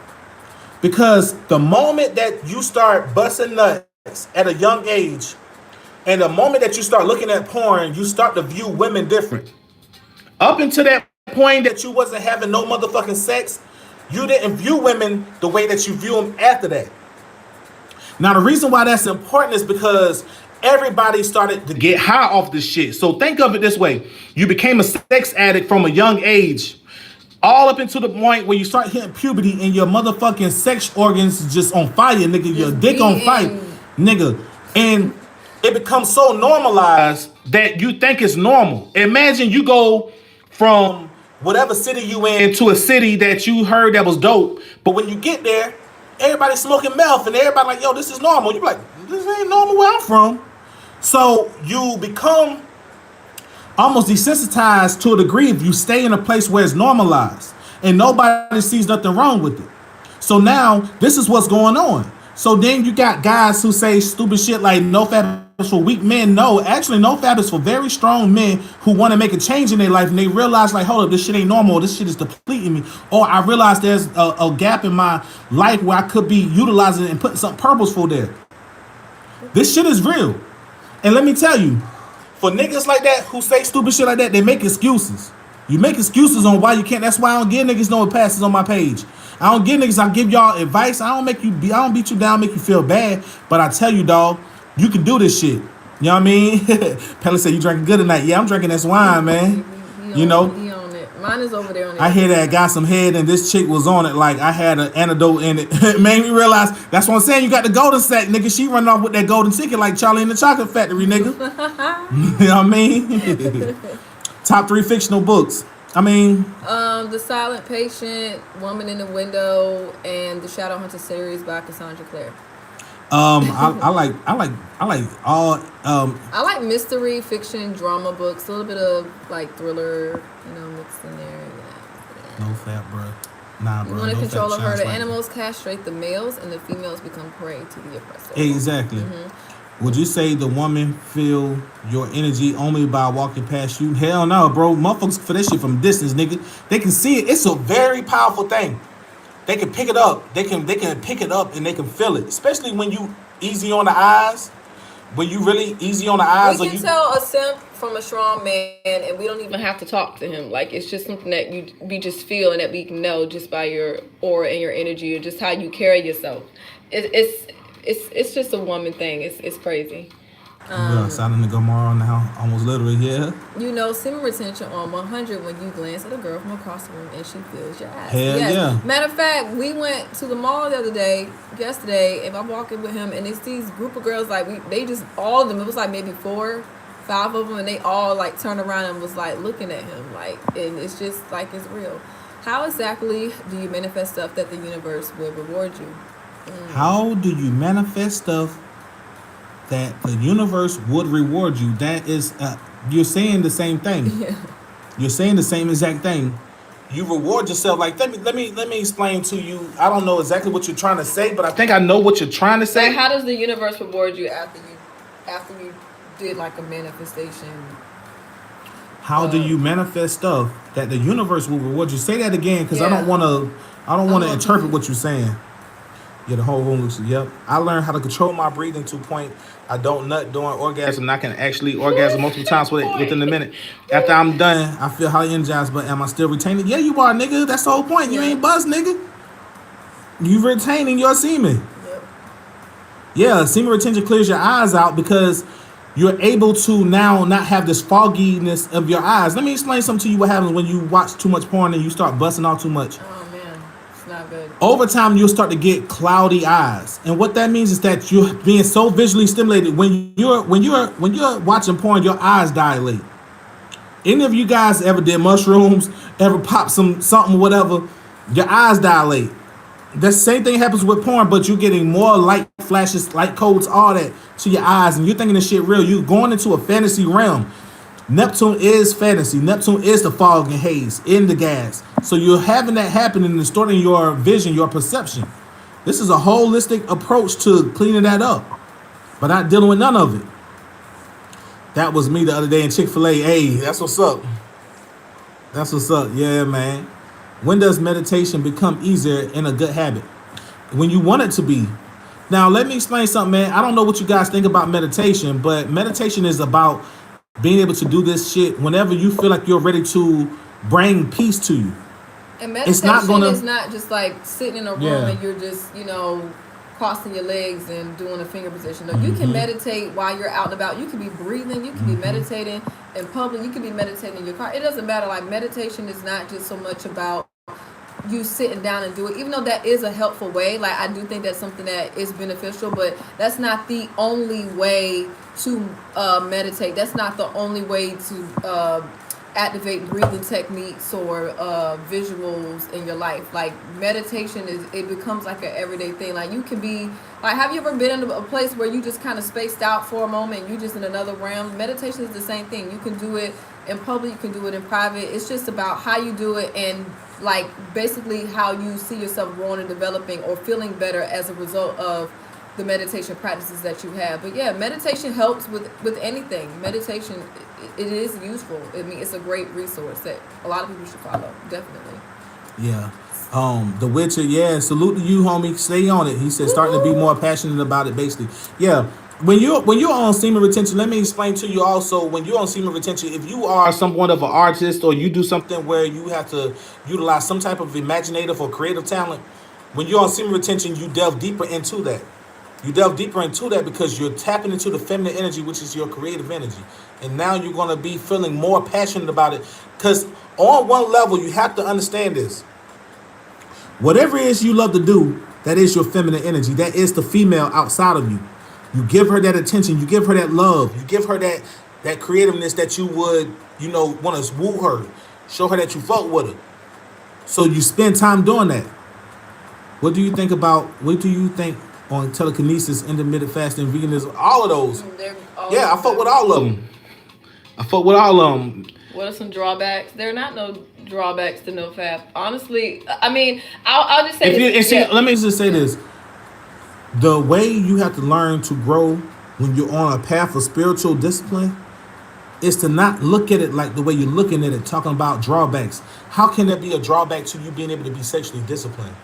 Speaker 1: Because the moment that you start busting nuts at a young age, and the moment that you start looking at porn, you start to view women different. Up until that point that you wasn't having no motherfucking sex, you didn't view women the way that you view them after that. Now, the reason why that's important is because everybody started to get high off this shit. So think of it this way. You became a sex addict from a young age, all up into the point where you start hitting puberty and your motherfucking sex organs just on fire, nigga. Your dick on fire, nigga. And it becomes so normalized that you think it's normal. Imagine you go from whatever city you in to a city that you heard that was dope, but when you get there, everybody's smoking meth and everybody like, yo, this is normal. You be like, this ain't normal where I'm from. So you become almost desensitized to a degree if you stay in a place where it's normalized and nobody sees nothing wrong with it. So now this is what's going on. So then you got guys who say stupid shit like no fap is for weak men. No, actually no fap is for very strong men who want to make a change in their life and they realize like, hold up, this shit ain't normal. This shit is depleting me. Or I realize there's a gap in my life where I could be utilizing it and putting something purposeful there. This shit is real. And let me tell you, for niggas like that who say stupid shit like that, they make excuses. You make excuses on why you can't. That's why I don't give niggas no passes on my page. I don't give niggas. I give y'all advice. I don't beat you down, make you feel bad. But I tell you, dog, you can do this shit. You know what I mean? Pella said you drinking good tonight. Yeah, I'm drinking this wine, man. You know.
Speaker 2: He on it. Mine is over there on it.
Speaker 1: I hear that got some head and this chick was on it like I had an antidote in it. It made me realize that's what I'm saying. You got the golden sack, nigga. She running off with that golden ticket like Charlie in the Chocolate Factory, nigga. You know what I mean? Top 3 fictional books. I mean,
Speaker 2: The Silent Patient, Woman in the Window, and the Shadowhunter series by Cassandra Clare.
Speaker 1: I like all.
Speaker 2: I like mystery, fiction, drama books, a little bit of like thriller, mixed in there.
Speaker 1: No fat, bro. Nah, bro.
Speaker 2: You want to
Speaker 1: no
Speaker 2: control
Speaker 1: fat
Speaker 2: her. The
Speaker 1: like
Speaker 2: animals castrate the males, and the females become prey to the oppressor.
Speaker 1: Exactly. Would you say the woman feel your energy only by walking past you? Hell no, bro. Motherfuckers for that shit from distance, nigga. They can see it. It's a very powerful thing. They can pick it up. They can pick it up and they can feel it. Especially when you easy on the eyes. When you really easy on the eyes.
Speaker 2: We can tell a simp from a strong man, and we don't even have to talk to him. Like, it's just something that we just feel and that we can know just by your aura and your energy or just how you carry yourself. It's just a woman thing. It's crazy.
Speaker 1: Sounding the Gomorrah now, almost literally, yeah.
Speaker 2: Semen retention on 100 when you glance at a girl from across the room and she feels your ass.
Speaker 1: Hell yeah.
Speaker 2: Matter of fact, we went to the mall the other day, yesterday, and I'm walking with him, and it's these group of girls, like, they just, all of them, it was like maybe 4, 5 of them, and they all, like, turned around and was, like, looking at him, like, and it's just, like, it's real. How exactly do you manifest stuff that the universe will reward you?
Speaker 1: How do you manifest stuff that the universe would reward you? That is, you're saying the same thing.
Speaker 2: Yeah.
Speaker 1: You're saying the same exact thing. You reward yourself. Like, let me explain to you. I don't know exactly what you're trying to say, but I think I know what you're trying to say.
Speaker 2: Like, how does the universe reward you after you did like a manifestation?
Speaker 1: How do you manifest stuff that the universe will reward you? Say that again, because I don't want to interpret what you're saying. Yeah, the whole room looks. Yep. I learned how to control my breathing to a point. I don't nut during orgasm. And I can actually orgasm multiple times within a minute. After I'm done, I feel highly energized. But am I still retaining? Yeah, you are, nigga. That's the whole point. You ain't buzzed, nigga. You retaining your semen.
Speaker 2: Yep.
Speaker 1: Yeah, semen retention clears your eyes out because you're able to now not have this fogginess of your eyes. Let me explain something to you what happens when you watch too much porn and you start busting off too much.
Speaker 2: Oh man, it's not good.
Speaker 1: Over time, you'll start to get cloudy eyes, and what that means is that you're being so visually stimulated. When you're watching porn, your eyes dilate. Any of you guys ever did mushrooms, ever pop something, whatever, your eyes dilate. The same thing happens with porn, but you're getting more light flashes, light codes, all that to your eyes, and you're thinking this shit real. You're going into a fantasy realm. Neptune is fantasy. Neptune is the fog and haze in the gas. So you're having that happen and distorting your vision, your perception. This is a holistic approach to cleaning that up, but not dealing with none of it. That was me the other day in Chick-fil-A. Hey, that's what's up. That's what's up. Yeah, man. When does meditation become easier and a good habit? When you want it to be. Now, let me explain something, man. I don't know what you guys think about meditation, but meditation is about being able to do this shit whenever you feel like you're ready to bring peace to you.
Speaker 2: And meditation is not just like sitting in a room and you're just, crossing your legs and doing a finger position. No, you can meditate while you're out and about. You can be breathing. You can be meditating in public. You can be meditating in your car. It doesn't matter. Like, meditation is not just so much about you sitting down and do it, even though that is a helpful way. Like, I do think that's something that is beneficial, but that's not the only way to meditate. That's not the only way to activate breathing techniques or visuals in your life. Like, meditation it becomes like an everyday thing. Like, you can be like, have you ever been in a place where you just kind of spaced out for a moment and you just in another realm? Meditation is the same thing. You can do it in public, you can do it in private. It's just about how you do it and like basically how you see yourself growing and developing or feeling better as a result of the meditation practices that you have. But yeah, meditation helps with anything. Meditation, it is useful. I mean, it's a great resource that a lot of people should follow. Definitely.
Speaker 1: Yeah. The Witcher, yeah, salute to you, homie. Stay on it. He said starting to be more passionate about it, basically. Yeah. When you're on semen retention, let me explain to you also, when you're on semen retention, if you are somewhat of an artist or you do something where you have to utilize some type of imaginative or creative talent, when you're on semen retention, you delve deeper into that. You delve deeper into that because you're tapping into the feminine energy, which is your creative energy. And now you're going to be feeling more passionate about it. Because on one level, you have to understand this. Whatever it is you love to do, that is your feminine energy. That is the female outside of you. You give her that attention. You give her that love. You give her that creativeness that you would, want to woo her. Show her that you fuck with her. So you spend time doing that. What do you think on telekinesis, intermittent fasting, veganism, all of those? Yeah, I fuck with all of them.
Speaker 2: What are some drawbacks? There are not no drawbacks to no fap. Honestly, I mean, I'll just say
Speaker 1: let me just say this. The way you have to learn to grow when you're on a path of spiritual discipline is to not look at it like the way you're looking at it, talking about drawbacks. How can that be a drawback to you being able to be sexually disciplined?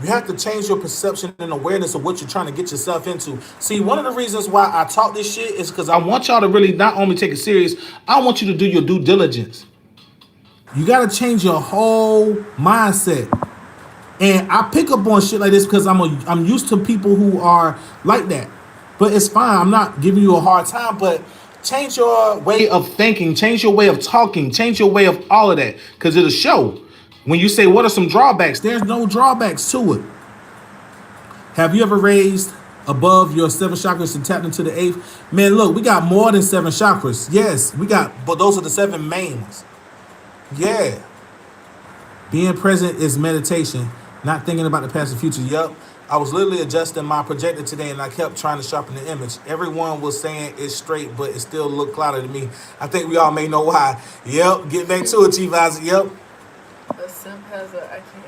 Speaker 1: You have to change your perception and awareness of what you're trying to get yourself into. See, one of the reasons why I talk this shit is because I want y'all to really not only take it serious, I want you to do your due diligence. You got to change your whole mindset. And I pick up on shit like this because I'm used to people who are like that. But it's fine. I'm not giving you a hard time, but change your way of thinking, change your way of talking, change your way of all of that, because it'll show. When you say, what are some drawbacks? There's no drawbacks to it. Have you ever raised above your 7 chakras and tapped into the 8th? Man, look, we got more than 7 chakras. Yes, but those are the 7 main ones. Yeah. Being present is meditation, not thinking about the past and future. Yup. I was literally adjusting my projector today and I kept trying to sharpen the image. Everyone was saying it's straight, but it still looked cloudy to me. I think we all may know why. Yep. Get back to it, Chief Isaac. Yep.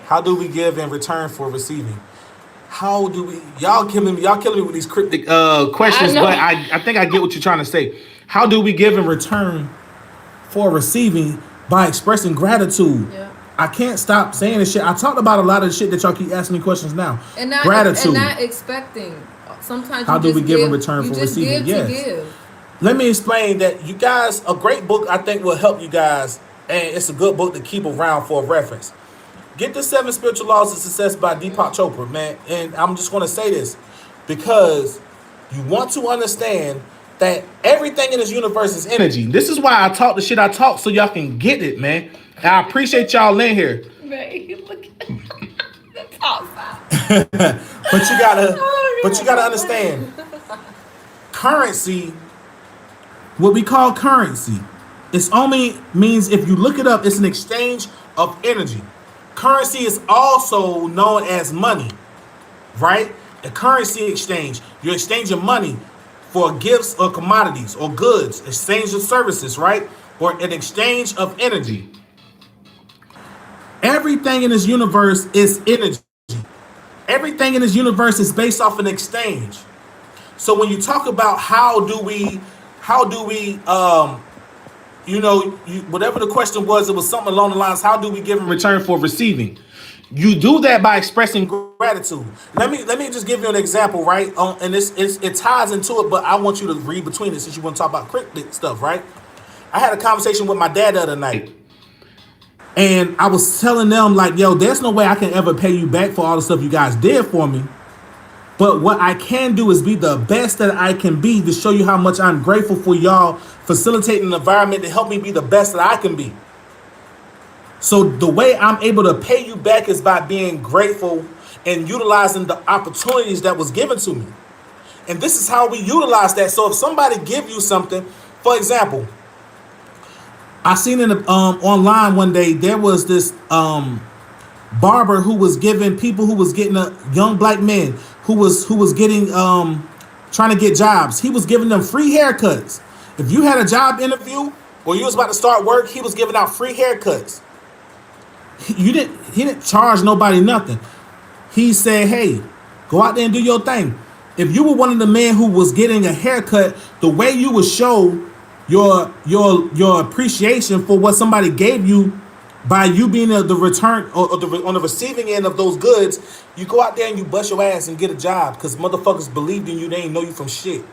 Speaker 1: How do we give in return for receiving? How do we? Y'all killing me with these cryptic questions, but I think I get what you're trying to say. How do we give in return for receiving? By expressing gratitude. Yeah. I can't stop saying this shit. I talked about a lot of the shit that y'all keep asking me questions now. Gratitude.
Speaker 2: And not expecting. Sometimes
Speaker 1: how do we give in return for receiving? Yes. Let me explain that you guys, a great book I think will help you guys, and it's a good book to keep around for reference. Get the 7 Spiritual Laws of Success by Deepak Chopra, man. And I'm just going to say this because you want to understand that everything in this universe is energy. This is why I talk the shit I talk so y'all can get it, man. And I appreciate y'all in here.
Speaker 2: Man, look at the top
Speaker 1: But you gotta understand, currency, what we call currency, it's only means if you look it up, it's an exchange of energy. Currency is also known as money, right? A currency exchange. You're exchanging money for gifts or commodities or goods, exchange of services, right? Or an exchange of energy. Everything in this universe is energy. Everything in this universe is based off an exchange. So when you talk about how do we whatever the question was, it was something along the lines, how do we give in return for receiving? You do that by expressing gratitude. Let me just give you an example, right? And it ties into it, but I want you to read between it since you want to talk about cryptic stuff, right? I had a conversation with my dad the other night. And I was telling them, like, yo, there's no way I can ever pay you back for all the stuff you guys did for me. But what I can do is be the best that I can be to show you how much I'm grateful for y'all facilitating an environment to help me be the best that I can be. So the way I'm able to pay you back is by being grateful and utilizing the opportunities that was given to me. And this is how we utilize that. So if somebody give you something, for example, I seen in online one day, there was this barber who was giving people who was getting young black men who was getting trying to get jobs. He was giving them free haircuts. If you had a job interview or you was about to start work, he was giving out free haircuts. He didn't charge nobody nothing. He said, hey, go out there and do your thing. If you were one of the men who was getting a haircut, the way you would show your appreciation for what somebody gave you by you being the return or on the receiving end of those goods, you go out there and you bust your ass and get a job because motherfuckers believed in you. They ain't know you from shit.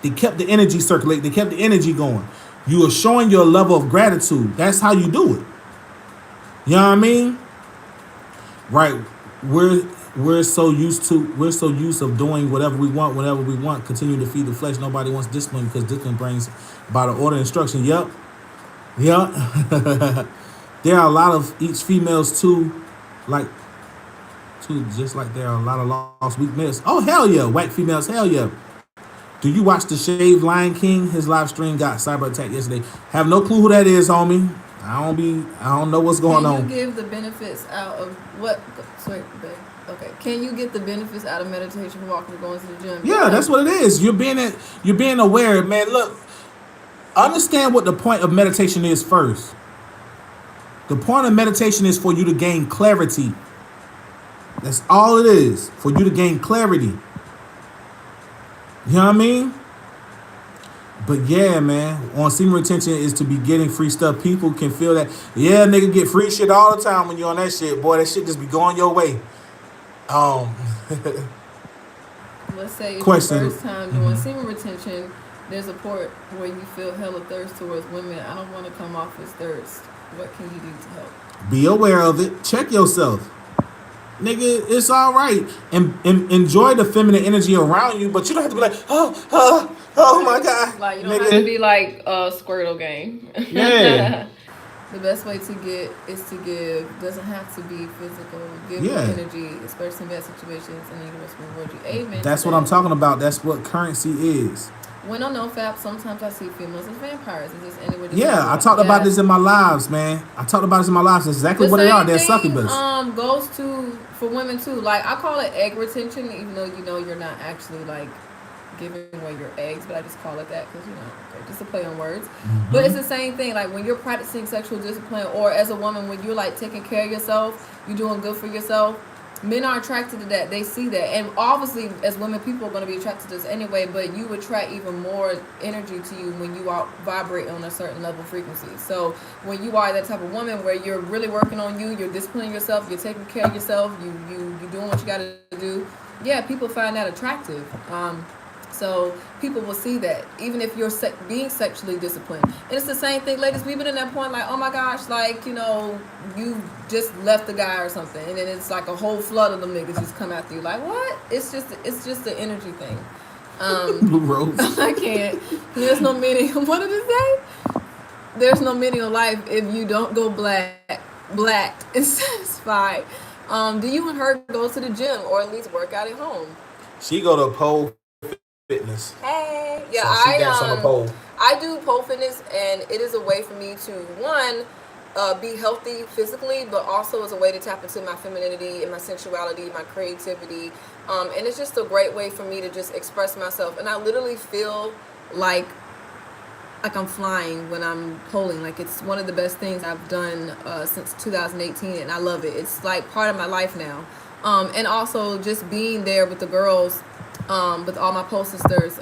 Speaker 1: They kept the energy circulating. They kept the energy going. You are showing your level of gratitude. That's how you do it. You know what I mean? Right. We're so used of doing whatever we want, whenever we want, continue to feed the flesh. Nobody wants discipline because discipline brings about an order and instruction. Yep. There are a lot of each females too, just like there are a lot of lost weak males. Oh hell yeah, whack females, hell yeah. Do you watch the Shaved Lion King? His live stream got cyber attacked yesterday. Have no clue who that is, homie. I don't know what's going on.
Speaker 2: Can you give the benefits out of what? Sorry, babe. Okay. Can you get the benefits out of meditation, walking, going to the gym?
Speaker 1: Yeah, that's what it is. You're being aware, man. Look, understand what the point of meditation is first. The point of meditation is for you to gain clarity. That's all it is, for you to gain clarity. You know what I mean? But yeah, man, on semen retention is to be getting free stuff. People can feel that. Yeah, nigga, get free shit all the time when you're on that shit. Boy, that shit just be going your way.
Speaker 2: Let's say it's your first time doing semen retention. There's a part where you feel hella thirst towards women. I don't want to come off as thirst. What can you do to help?
Speaker 1: Be aware of it. Check yourself. Nigga, it's all right. And enjoy the feminine energy around you, but you don't have to be like, oh my God.
Speaker 2: Like, you don't have to be like Squirtle game.
Speaker 1: Yeah.
Speaker 2: The best way to get is to give. Doesn't have to be physical. Give energy, especially in bad situations, and the universe will reward you. Amen.
Speaker 1: That's what I'm talking about. That's what currency is.
Speaker 2: When on NoFap, sometimes I see females as vampires. It's just anywhere.
Speaker 1: Yeah, I talked about this in my lives, man. That's exactly what they are. They're succubus.
Speaker 2: Goes to for women too. Like, I call it egg retention, even though you're not actually like giving away your eggs, but I just call it that because just a play on words. Mm-hmm. But it's the same thing. Like, when you're practicing sexual discipline, or as a woman, when you're like taking care of yourself, you're doing good for yourself. Men are attracted to that. They see that. And obviously, as women, people are going to be attracted to this anyway, but you attract even more energy to you when you are vibrating on a certain level of frequency. So when you are that type of woman where you're really working on you, you're disciplining yourself, you're taking care of yourself, you're doing what you got to do, yeah, people find that attractive. so people will see that even if you're being sexually disciplined. And it's the same thing, ladies. We've been in that point like, oh my gosh, like, you know, you just left the guy or something, and then it's like a whole flood of them niggas just come after you. Like, what? It's just the energy thing.
Speaker 1: Blue Rose.
Speaker 2: I can't. There's no meaning. What did it say? There's no meaning of life if you don't go black and satisfied. Do you and her go to the gym or at least work out at home?
Speaker 1: She go to pole fitness.
Speaker 2: Hey, yeah,
Speaker 1: So she dance on the pole.
Speaker 2: I do pole fitness, and it is a way for me to one, be healthy physically, but also as a way to tap into my femininity and my sensuality, my creativity, and it's just a great way for me to just express myself. And I literally feel like I'm flying when I'm polling. Like, it's one of the best things I've done since 2018, and I love it. It's like part of my life now. And also just being there with the girls, with all my pole sisters.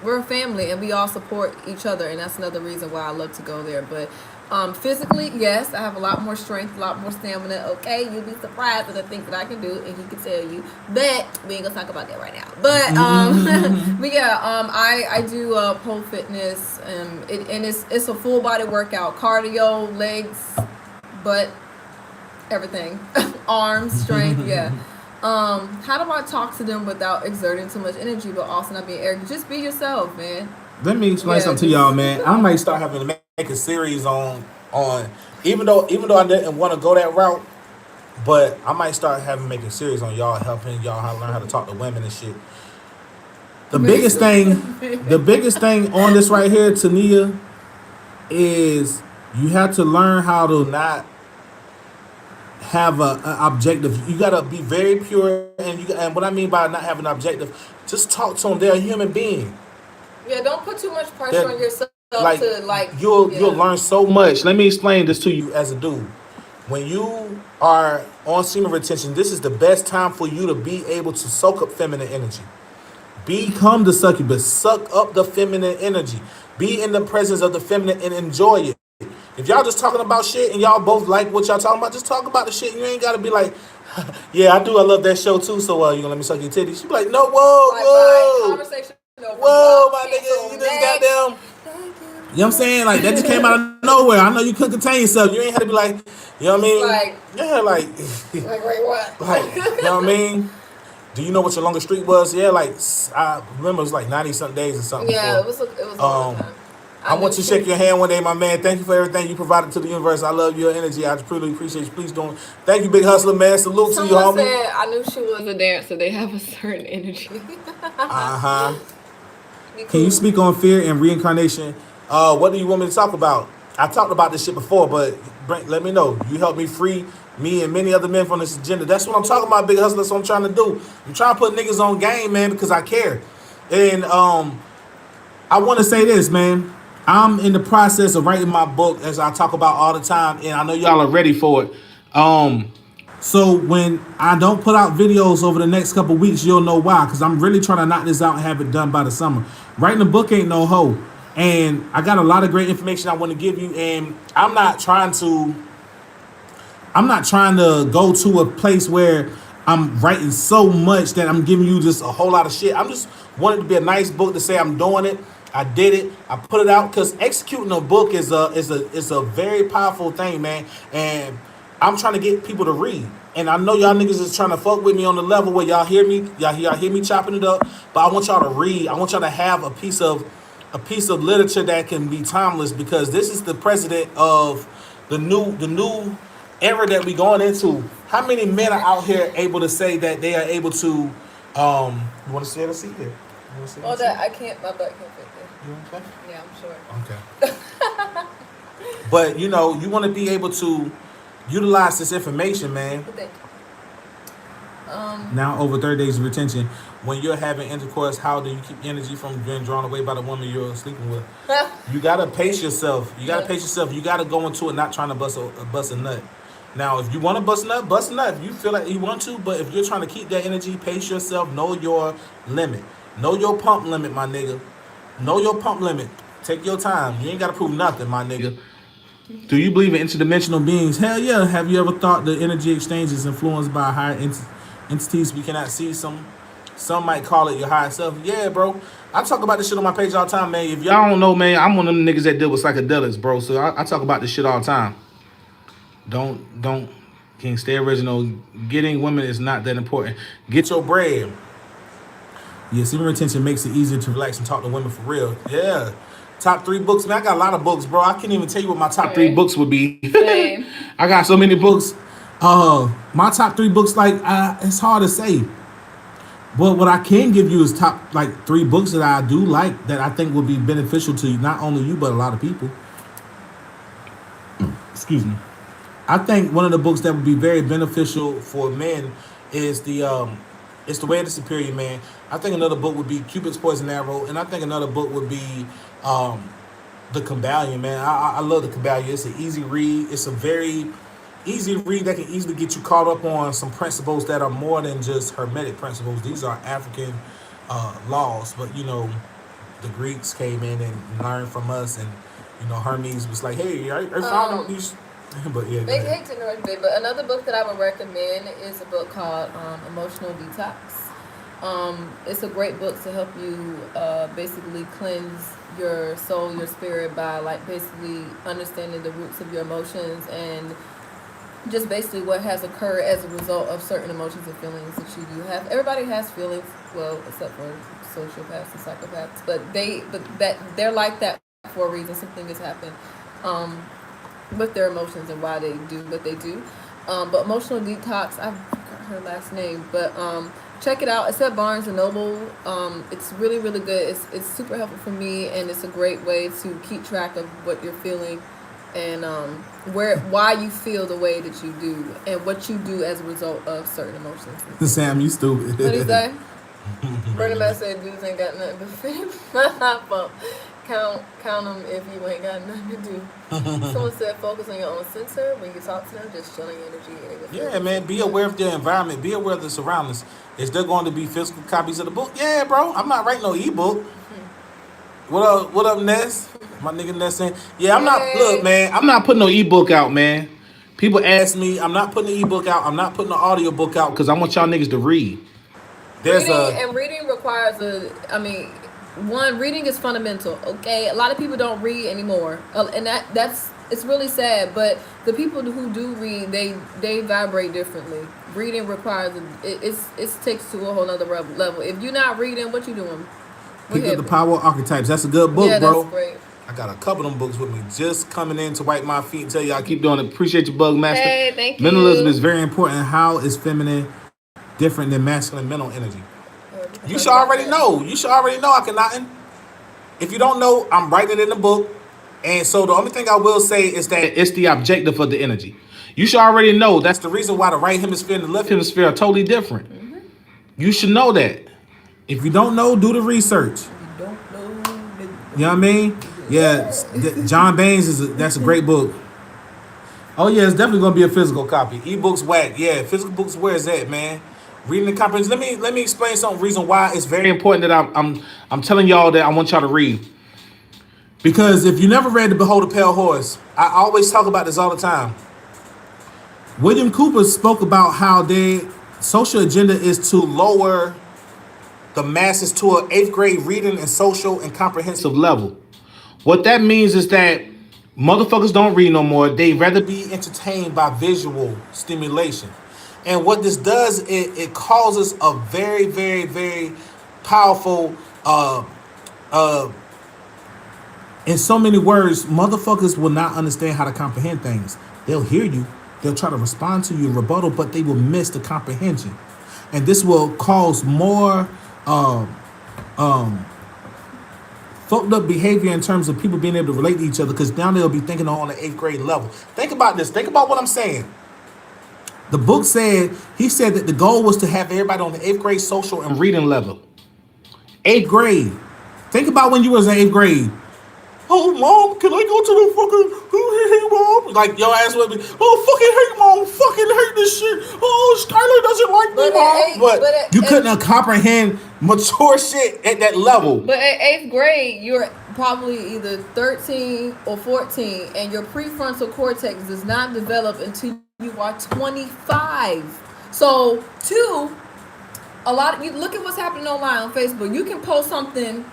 Speaker 2: We're a family, and we all support each other, and that's another reason why I love to go there. But physically, yes, I have a lot more strength, a lot more stamina. Okay, you'll be surprised at the things that I can do, and he can tell you. But we ain't gonna talk about that right now. But but yeah, I do pole fitness, and it's a full body workout, cardio, legs, butt, everything, arms, strength, yeah. How do I talk to them without exerting too much energy, but also not being arrogant? Just be yourself, man.
Speaker 1: Let me explain something to y'all, man. I might start having to make a series on even though I didn't want to go that route, but I might start having to make a series on y'all, helping y'all how to learn how to talk to women and shit. The biggest thing on this right here, Tania, is you have to learn how to not have a objective. You gotta be very pure, and what I mean by not having an objective, just talk to them. They're a human being.
Speaker 2: Yeah, don't put too much pressure on yourself
Speaker 1: you'll learn so much. Let me explain this to you as a dude. When you are on semen retention, this is the best time for you to be able to soak up feminine energy. Become the succubus. Suck up the feminine energy. Be in the presence of the feminine and enjoy it. If y'all just talking about shit and y'all both like what y'all talking about, just talk about the shit. You ain't gotta be like, yeah, I do. I love that show too. So you gonna let me suck your titties? You be like, no, whoa.
Speaker 2: Conversation over.
Speaker 1: Whoa, my nigga, you just goddamn. You know what I'm saying? Like, that just came out of nowhere. I know you couldn't contain yourself. You ain't had to be like, you know what I mean?
Speaker 2: Like wait, what?
Speaker 1: Like, you know what I mean? Do you know what your longest streak was? Yeah, like, I remember it was like 90-something days or something.
Speaker 2: Yeah, before. It was a long time.
Speaker 1: I want to shake your hand one day, my man. Thank you for everything you provided to the universe. I love your energy. I just really appreciate you. Please don't. Thank you, big hustler, man. Salute to you, homie.
Speaker 2: Someone said I knew she was a dancer. They have a certain energy.
Speaker 1: Cool. Can you speak on fear and reincarnation? What do you want me to talk about? I talked about this shit before, but let me know. You helped me free me and many other men from this agenda. That's what I'm talking about, big hustler. That's what I'm trying to do. I'm trying to put niggas on game, man, because I care. And I want to say this, man. I'm in the process of writing my book, as I talk about all the time, and I know y'all are ready for it. So when I don't put out videos over the next couple weeks, you'll know why, because I'm really trying to knock this out and have it done by the summer. Writing a book ain't no hoe. And I got a lot of great information I want to give you, and I'm not trying to go to a place where I'm writing so much that I'm giving you just a whole lot of shit. I'm just wanting it to be a nice book to say I'm doing it. I did it. I put it out, because executing a book is a very powerful thing, man. And I'm trying to get people to read. And I know y'all niggas is trying to fuck with me on the level where y'all hear me chopping it up. But I want y'all to read. I want y'all to have a piece of literature that can be timeless, because this is the precedent of the new era that we going into. How many men are out here able to say that they are able to you want to see it? Let's see it.
Speaker 2: Oh, that I can't. My butt can't fit there.
Speaker 1: You okay?
Speaker 2: Yeah, I'm sure.
Speaker 1: Okay. But you want to be able to utilize this information, man. Now over 30 days of retention. When you're having intercourse, how do you keep energy from being drawn away by the woman you're sleeping with? You gotta pace yourself. You gotta go into it not trying to bust a nut. Now, if you want to bust a nut. If you feel like you want to, but if you're trying to keep that energy, pace yourself. Know your limit. Know your pump limit, my nigga. Know your pump limit. Take your time. You ain't gotta prove nothing, my nigga. Do you believe in interdimensional beings? Hell yeah. Have you ever thought the energy exchange is influenced by higher entities we cannot see? Some might call it your higher self. Yeah, bro. I talk about this shit on my page all the time, man. If y'all don't know, man, I'm one of them niggas that deal with psychedelics, bro. So I talk about this shit all the time. Don't King, stay original. Getting women is not that important. Get your bread. Yeah, semen retention makes it easier to relax and talk to women for real. Yeah. Top 3 books, man. I got a lot of books, bro. I can't even tell you what my top 3 books would be.
Speaker 2: Same.
Speaker 1: I got so many books. My top 3 books, like, it's hard to say. But what I can give you is top, like, 3 books that I do like that I think would be beneficial to not only you, but a lot of people. Excuse me. I think one of the books that would be very beneficial for men is it's the Way of the Superior Man. I think another book would be Cupid's Poison Arrow, and I think another book would be The Kabbalion, man. I love The Kabbalion. It's an easy read. It's a very easy read that can easily get you caught up on some principles that are more than just Hermetic principles. These are African laws, but the Greeks came in and learned from us, and Hermes was like, "Hey, I found out these." But yeah,
Speaker 2: They hate to interrupt, babe, but another book that I would recommend is a book called Emotional Detox. It's a great book to help you basically cleanse your soul, your spirit by basically understanding the roots of your emotions and just basically what has occurred as a result of certain emotions and feelings that you do have. Everybody has feelings, well, except for sociopaths and psychopaths, but they're like that for a reason. Something has happened with their emotions and why they do what they do. But Emotional Detox, I forgot her last name, but check it out. It's at Barnes and Noble. It's really, really good. It's super helpful for me, and it's a great way to keep track of what you're feeling and why you feel the way that you do and what you do as a result of certain emotions.
Speaker 1: Sam, you stupid.
Speaker 2: What did he say? Bernie Mac said dudes ain't got nothing but fame. Count them if you ain't got nothing to do. Someone said focus on your own sensor when you talk to them, just chilling energy.
Speaker 1: Yeah, man, be aware of their environment. Be aware of the surroundings. Is there going to be physical copies of the book? Yeah, bro. I'm not writing no ebook. What up, Ness? My nigga Ness saying, yeah, look, man, I'm not putting no ebook out, man. People ask me, I'm not putting the ebook out. I'm not putting the audio book out because I want y'all niggas to read.
Speaker 2: Reading requires reading is fundamental. Okay, a lot of people don't read anymore, and it's really sad. But the people who do read, they vibrate differently. Reading requires it takes to a whole other level. If you're not reading, what you doing?
Speaker 1: Pick up The Power of Archetypes. That's a good book, bro.
Speaker 2: That's great.
Speaker 1: I got a couple of them books with me, just coming in to wipe my feet and tell y'all keep doing it. Appreciate your bug, master.
Speaker 2: Hey, thank you.
Speaker 1: Mentalism is very important. How is feminine different than masculine mental energy? You should already know. I cannot. If you don't know, I'm writing it in the book. And so the only thing I will say is that it's the objective of the energy. You should already know. That's the reason why the right hemisphere and the left hemisphere are totally different. Mm-hmm. You should know that. If you don't know, do the research. You know what I mean? Yeah, John Baines that's a great book. Oh yeah, it's definitely gonna be a physical copy. Ebooks whack. Yeah, physical books. Where is that, man? Reading the comprehension. Let me explain some reason why it's very important that I'm telling y'all that I want y'all to read. Because if you never read The Behold a Pale Horse, I always talk about this all the time. William Cooper spoke about how their social agenda is to lower the masses to an 8th grade reading and social and comprehensive level. What that means is that motherfuckers don't read no more. They'd rather be entertained by visual stimulation. And what this does, it causes a very, very, very powerful, in so many words, motherfuckers will not understand how to comprehend things. They'll hear you, they'll try to respond to you, rebuttal, but they will miss the comprehension. And this will cause more fucked up behavior in terms of people being able to relate to each other, because now they'll be thinking on the 8th grade level. Think about this. Think about what I'm saying. The book he said that the goal was to have everybody on the 8th grade social and reading level. 8th grade. Think about when you was in 8th grade. Oh, mom, can I go to the fucking, mom? Like, your ass would be, fucking hate, mom, fucking hate this shit. Oh, Skylar doesn't like me, mom. But you couldn't comprehend mature shit at that level.
Speaker 2: But at 8th grade, you're probably either 13 or 14, and your prefrontal cortex does not develop until you are 25. So, a lot of you look at what's happening online on Facebook. You can post something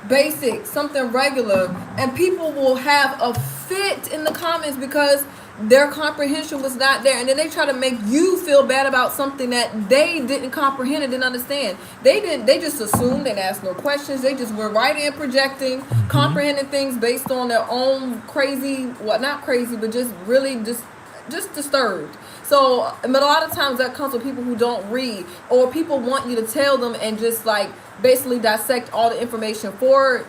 Speaker 2: basic, something regular, and people will have a fit in the comments because their comprehension was not there, and then they try to make you feel bad about something that they didn't comprehend and didn't understand. They just assumed and asked no questions. They just were right in projecting, comprehending things based on their own crazy, well, not crazy, but just really just disturbed. So, but a lot of times that comes with people who don't read, or people want you to tell them and just like basically dissect all the information for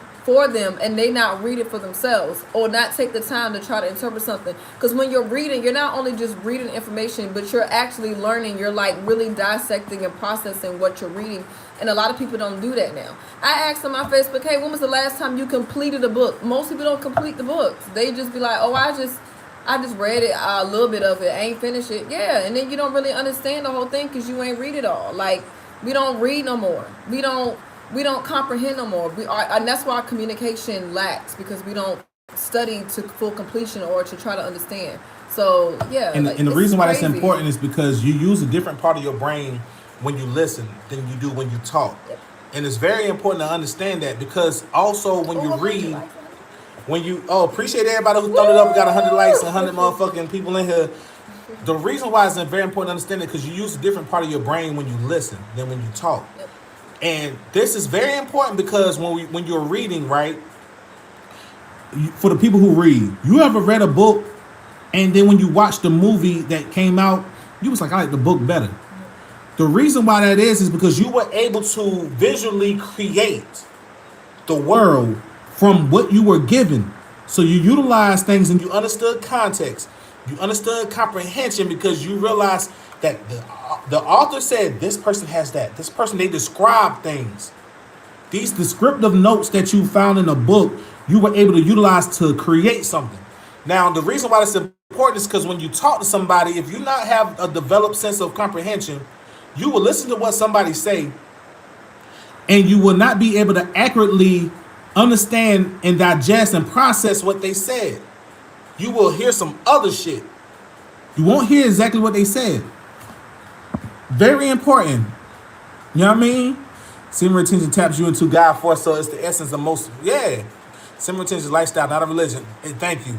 Speaker 2: them, and they not read it for themselves, or not take the time to try to interpret something. Because when you're reading, you're not only just reading information, but you're actually learning. You're like really dissecting and processing what you're reading, and a lot of people don't do that now. I asked on my Facebook, hey, when was the last time you completed a book? Most people don't complete the books. They just be like, oh, I just read it, a little bit of it, I ain't finished it. Yeah, and then you don't really understand the whole thing because you ain't read it all. Like, we don't read no more. We don't comprehend no more. And that's why communication lacks, because we don't study to full completion or to try to understand. So yeah,
Speaker 1: And,
Speaker 2: like,
Speaker 1: and the
Speaker 2: it's
Speaker 1: reason why that's
Speaker 2: crazy.
Speaker 1: important is because you use a different part of your brain when you listen than you do when you talk.
Speaker 2: Yep.
Speaker 1: And it's very important to understand that, because also when
Speaker 2: Oh,
Speaker 1: you
Speaker 2: what would you
Speaker 1: read,
Speaker 2: like?
Speaker 1: when you appreciate everybody who thumbed it up, we got 100 likes and 100
Speaker 2: Woo!
Speaker 1: motherfucking people in here. The reason why it's very important to understand it, because you use a different part of your brain when you listen than when you talk.
Speaker 2: Yep.
Speaker 1: And this is very important because when you're reading, right? For the people who read, you ever read a book and then when you watch the movie that came out, you was like, I like the book better. The reason why that is because you were able to visually create the world from what you were given. So you utilized things and you understood context. You understood comprehension because you realized that the author said this person has that. This person, they describe things. These descriptive notes that you found in a book, you were able to utilize to create something. Now, the reason why it's important is because when you talk to somebody, if you not have a developed sense of comprehension, you will listen to what somebody say, and you will not be able to accurately understand and digest and process what they said. You will hear some other shit. You won't hear exactly what they said. Very important. You know what I mean? Sim retention taps you into God force, so it's the essence of most. Yeah. Sim retention is lifestyle, not a religion. Hey, thank you.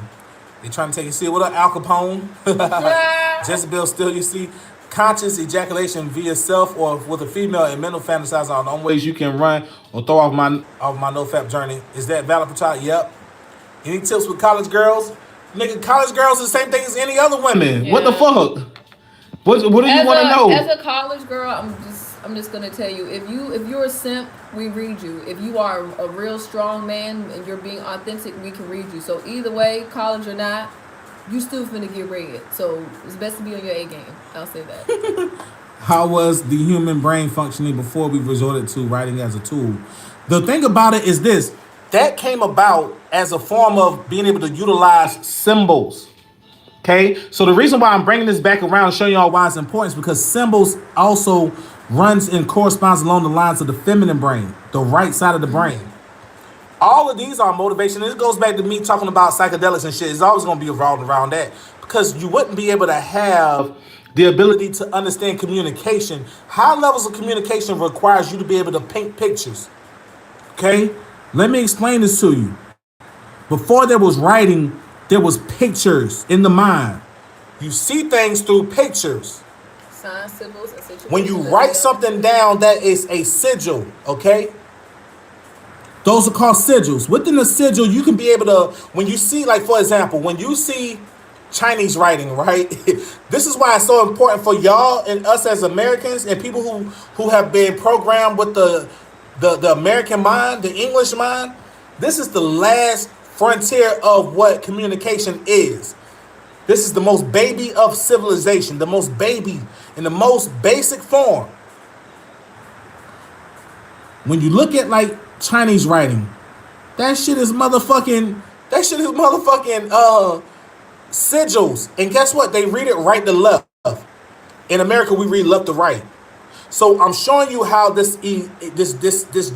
Speaker 1: They trying to take you see what up, Al Capone?
Speaker 2: Yeah.
Speaker 1: Jezebel still, you see. Conscious ejaculation via self or with a female and mental fantasize are the only ways you can run or throw off my no fap journey. Is that valid for child? Yep. Any tips with college girls? Nigga, college girls is the same thing as any other women. Yeah. What the
Speaker 2: Yeah.
Speaker 1: fuck? What do you
Speaker 2: As
Speaker 1: want to
Speaker 2: as
Speaker 1: know?
Speaker 2: a college girl, I'm just gonna tell you, if you're a simp, we read you. If you are a real strong man and you're being authentic, we can read you. So either way, college or not, you still finna get read. So it's best to be on your A game. I'll say that.
Speaker 1: How was the human brain functioning before we resorted to writing as a tool? The thing about it is this. That came about as a form of being able to utilize symbols. Okay, so the reason why I'm bringing this back around and showing y'all why it's important is because symbols also runs and corresponds along the lines of the feminine brain, the right side of the brain. All of these are motivation. And it goes back to me talking about psychedelics and shit. It's always going to be revolved around that, because you wouldn't be able to have the ability to understand communication. High levels of communication requires you to be able to paint pictures. Okay, let me explain this to you. Before there was writing, there was pictures in the mind. You see things through pictures.
Speaker 2: Signs, symbols, and situations.
Speaker 1: When you write something down, that is a sigil, okay? Those are called sigils. Within the sigil, you can be able to, when you see, like, for example, when you see Chinese writing, right? This is why it's so important for y'all and us as Americans and people who have been programmed with the American mind, the English mind. This is the last frontier of what communication is. This is the most baby of civilization, the most baby in the most basic form. When you look at like Chinese writing, that shit is motherfucking sigils. And guess what? They read it right to left. In America, we read left to right. So I'm showing you how this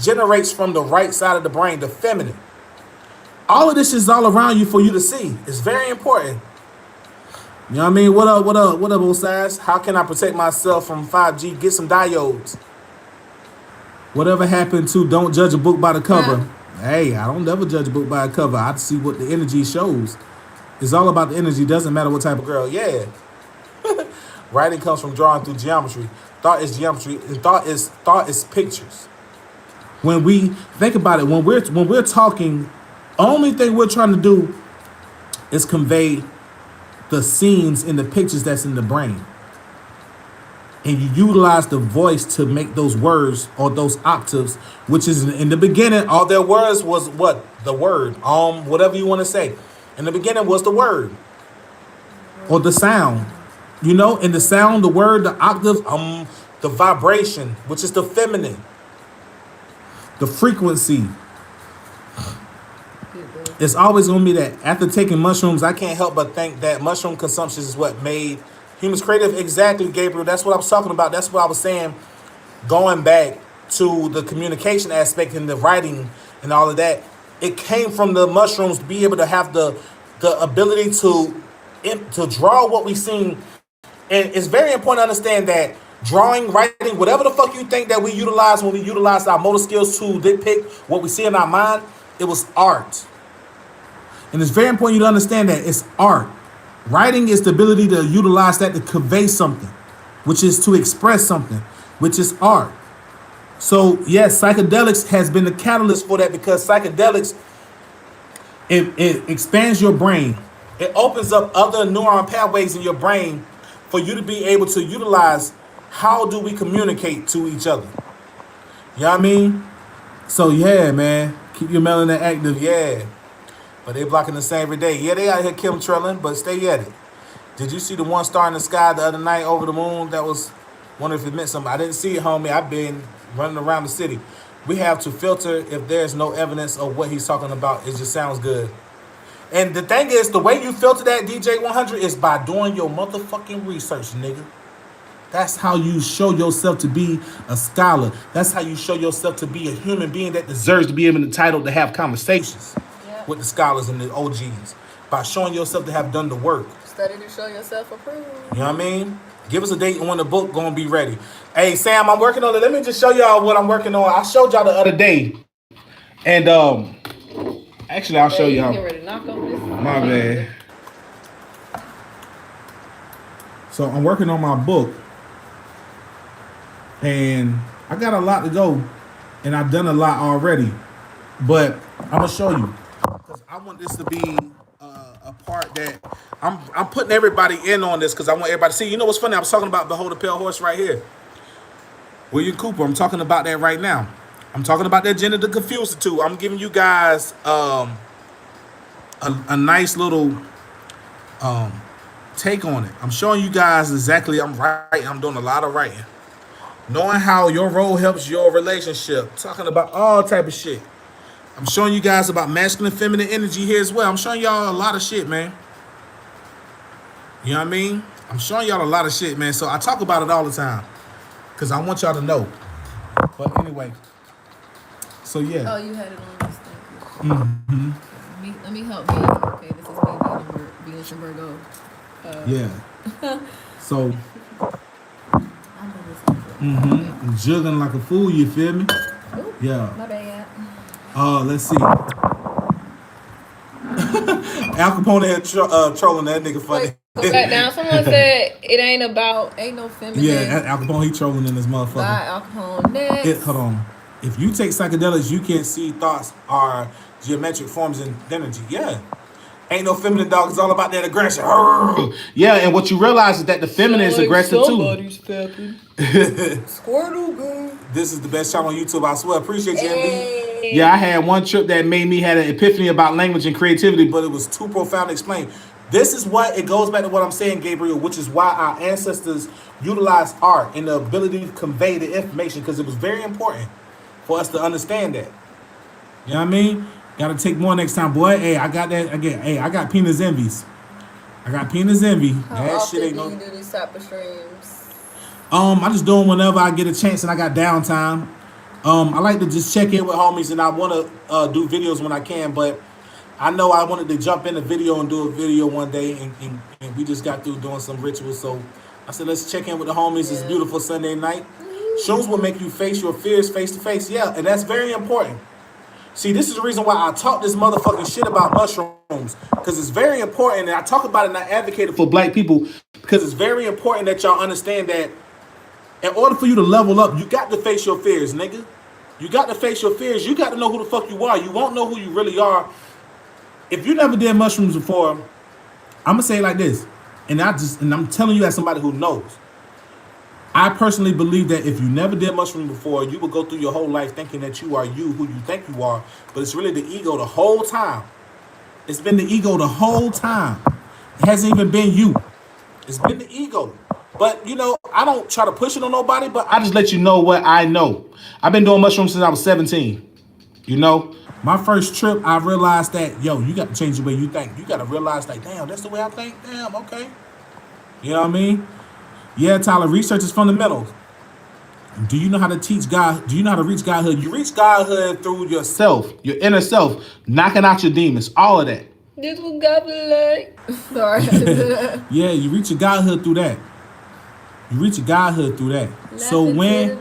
Speaker 1: generates from the right side of the brain, the feminine. All of this is all around you for you to see. It's very important. You know what I mean? What up, Osiris? How can I protect myself from 5G? Get some diodes. Whatever happened to don't judge a book by the
Speaker 2: Huh?
Speaker 1: cover? Hey, I don't never judge a book by a cover. I see what the energy shows. It's all about the energy. Doesn't matter what type of girl. Yeah, writing comes from drawing through geometry. Thought is geometry, and thought is pictures. When we think about it, when we're talking, only thing we're trying to do is convey the scenes and the pictures that's in the brain, and you utilize the voice to make those words or those octaves, which is in the beginning. All their words was what the word, whatever you want to say. In the beginning was the word or the sound, in the sound, the word, the octaves, the vibration, which is the feminine, the frequency. It's always going to be that. After taking mushrooms, I can't help but think that mushroom consumption is what made humans creative. Exactly, Gabriel. That's what I was talking about. That's what I was saying. Going back to the communication aspect and the writing and all of that, it came from the mushrooms to be able to have the ability to draw what we seen. And it's very important to understand that drawing, writing, whatever the fuck you think that we utilize when we utilize our motor skills to depict what we see in our mind, it was art. And it's very important you to understand that it's art. Writing is the ability to utilize that to convey something, which is to express something, which is art. So yes, psychedelics has been the catalyst for that, because psychedelics, it expands your brain. It opens up other neuron pathways in your brain for you to be able to utilize how do we communicate to each other. You know what I mean? So yeah, man, keep your melanin active, yeah. But they blocking the same every day. Yeah, they out here chemtrailing, but stay at it. Did you see the one star in the sky the other night over the moon? That was, wondering if it meant something. I didn't see it, homie. I've been running around the city. We have to filter if there's no evidence of what he's talking about. It just sounds good. And the thing is, the way you filter that, DJ 100, is by doing your motherfucking research, nigga. That's how you show yourself to be a scholar. That's how you show yourself to be a human being that deserves to be entitled to have conversations
Speaker 2: Yep.
Speaker 1: with the scholars and the OGs. By showing yourself to have done the work.
Speaker 2: Study to show yourself approved.
Speaker 1: You know what I mean? Give us a date when the book gonna be ready. Hey Sam, I'm working on it. Let me just show y'all what I'm working on. I showed y'all the other day. And actually I'll show
Speaker 2: Hey, you
Speaker 1: y'all.
Speaker 2: get ready to knock over this.
Speaker 1: My bad. So I'm working on my book. And I got a lot to go. And I've done a lot already. But I'm gonna show you. Because I want this to be a part that I'm putting everybody in on this, because I want everybody to see. You know what's funny? I was talking about Behold the Pale Horse right here. William Cooper. I'm talking about that right now. I'm talking about that Gender to Confuse the Two. I'm giving you guys a nice little take on it. I'm showing you guys exactly. I'm writing. I'm doing a lot of writing. Knowing how your role helps your relationship. Talking about all type of shit. I'm showing you guys about masculine and feminine energy here as well. I'm showing y'all a lot of shit, man. You know what I mean? I'm showing y'all a lot of shit, man. So I talk about it all the time, because I want y'all to know. But anyway. So yeah.
Speaker 2: Oh, you had it on this thing. Mm-hmm. Let me help me. Okay, this is me, Venus and Virgo.
Speaker 1: Yeah. So.
Speaker 2: I know this.
Speaker 1: Juggling like a fool, you feel me?
Speaker 2: Ooh,
Speaker 1: Yeah.
Speaker 2: my bad.
Speaker 1: Let's see. Al Capone had trolling that nigga funny.
Speaker 2: Wait, go back down. Someone said it ain't no feminine.
Speaker 1: Yeah, Al Capone, he trolling in this motherfucker.
Speaker 2: Bye, Al Capone. Next.
Speaker 1: Hold on. If you take psychedelics, you can see thoughts are geometric forms and energy. Yeah. Ain't no feminine, dog. It's all about that aggression. Yeah, and what you realize is that the feminine is aggressive too.
Speaker 2: Squirtle, girl.
Speaker 1: This is the best channel on YouTube, I swear. Appreciate you,
Speaker 2: Hey.
Speaker 1: MB. Yeah, I had one trip that made me had an epiphany about language and creativity, but it was too profound to explain. This is what, it goes back to what I'm saying, Gabriel, which is why our ancestors utilized art and the ability to convey the information, because it was very important for us to understand that. You know what I mean? Gotta take more next time, boy. Hey, I got that. I got penis envies. I got penis envy.
Speaker 2: How
Speaker 1: That
Speaker 2: often
Speaker 1: shit ain't
Speaker 2: do
Speaker 1: no.
Speaker 2: you do these type of streams?
Speaker 1: I just do them whenever I get a chance and I got downtime. I like to just check in with homies, and I want to do videos when I can, but I know I wanted to jump in the video and do a video one day, and we just got through doing some rituals, so I said let's check in with the homies. It's a beautiful Sunday night. Shrooms will make you face your fears face to face. Yeah, and that's very important. See, this is the reason why I talk this motherfucking shit about mushrooms. Because it's very important, and I talk about it and I advocate it for black people because it's very important that y'all understand that in order for you to level up, you got to face your fears, nigga. You got to face your fears. You got to know who the fuck you are. You won't know who you really are. If you never did mushrooms before, I'm gonna say it like this. And I'm telling you as somebody who knows. I personally believe that if you never did mushrooms before, you will go through your whole life thinking that you are you, who you think you are, but it's really the ego the whole time. It's been the ego the whole time. It hasn't even been you. It's been the ego. But, I don't try to push it on nobody, but I just let you know what I know. I've been doing mushrooms since I was 17. My first trip, I realized that, you got to change the way you think. You got to realize, like, damn, that's the way I think? Damn, okay. You know what I mean? Yeah, Tyler, research is fundamental. Do you know how to teach God? Do you know how to reach Godhood? You reach Godhood through yourself, your inner self, knocking out your demons, all of that.
Speaker 2: This was God like. Sorry.
Speaker 1: Yeah, you reach your Godhood through that. So when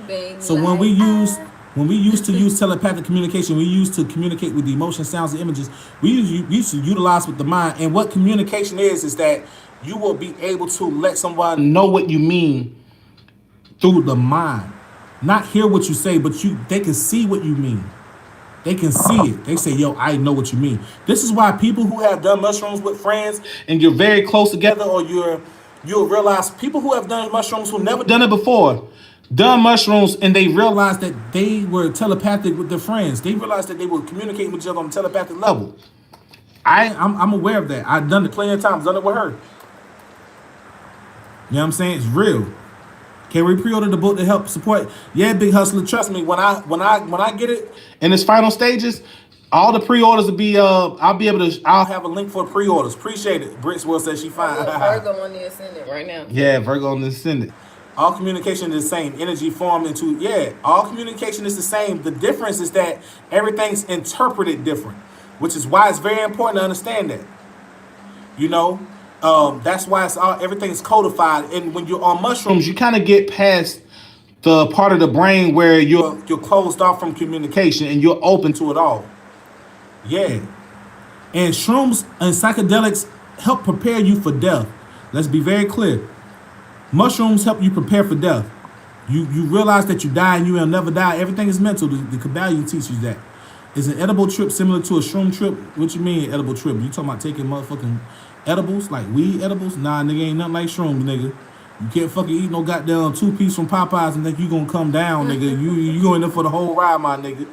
Speaker 1: we used to use telepathic communication, we used to communicate with the emotions, sounds, and images. We used to utilize with the mind. And what communication is that you will be able to let someone know what you mean through the mind. Not hear what you say, but they can see what you mean. They can see it. They say, yo, I know what you mean. This is why people who have done mushrooms with friends and you're very close together, or you'll realize people who have done mushrooms who never done it before, done mushrooms, and they realized that they were telepathic with their friends. They realized that they were communicating with each other on a telepathic level. I'm aware of that. I've done it plenty of times, done it with her. You know what I'm saying? It's real. Can we pre-order the book to help support? Yeah, Big Hustler. Trust me, when I get it in its final stages, all the pre-orders will be I'll have a link for pre-orders. Appreciate it. Britswell says she fine.
Speaker 2: Virgo on the ascendant right now.
Speaker 1: Yeah, Virgo on the ascendant. All communication is the same. Energy formed into all communication is the same. The difference is that everything's interpreted different, which is why it's very important to understand that. That's why everything's codified. And when you're on mushrooms, you kind of get past the part of the brain where you're closed off from communication and you're open to it all. Yeah. And shrooms and psychedelics help prepare you for death. Let's be very clear. Mushrooms help you prepare for death. You realize that you die and you will never die. Everything is mental. The Kabbalion teaches you that. Is an edible trip similar to a shroom trip? What you mean edible trip? You talking about taking motherfucking edibles, like weed edibles? Nah, nigga, ain't nothing like shrooms, nigga. You can't fucking eat no goddamn 2-piece from Popeyes and think you gonna come down, nigga. You going there for the whole ride, my nigga.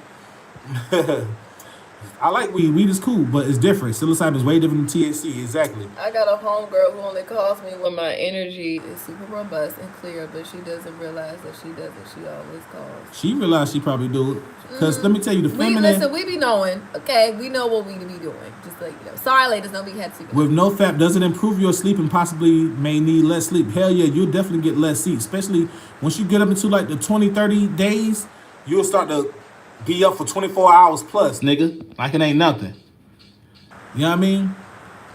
Speaker 1: I like weed. Weed is cool, but it's different. Psilocybin is way different than THC. Exactly.
Speaker 2: I got a homegirl who only calls me when my energy is super robust and clear, but she doesn't realize that she does it. She always calls.
Speaker 1: She realized she probably do it. Because let me tell you, the feminine...
Speaker 2: we be knowing, okay? We know what we be doing. Just like, sorry, ladies, don't be happy.
Speaker 1: With no fap, does it improve your sleep and possibly may need less sleep? Hell yeah, you'll definitely get less sleep. Especially once you get up into like the 20, 30 days, you'll start to be up for 24 hours plus, nigga. Like it ain't nothing. You know what I mean?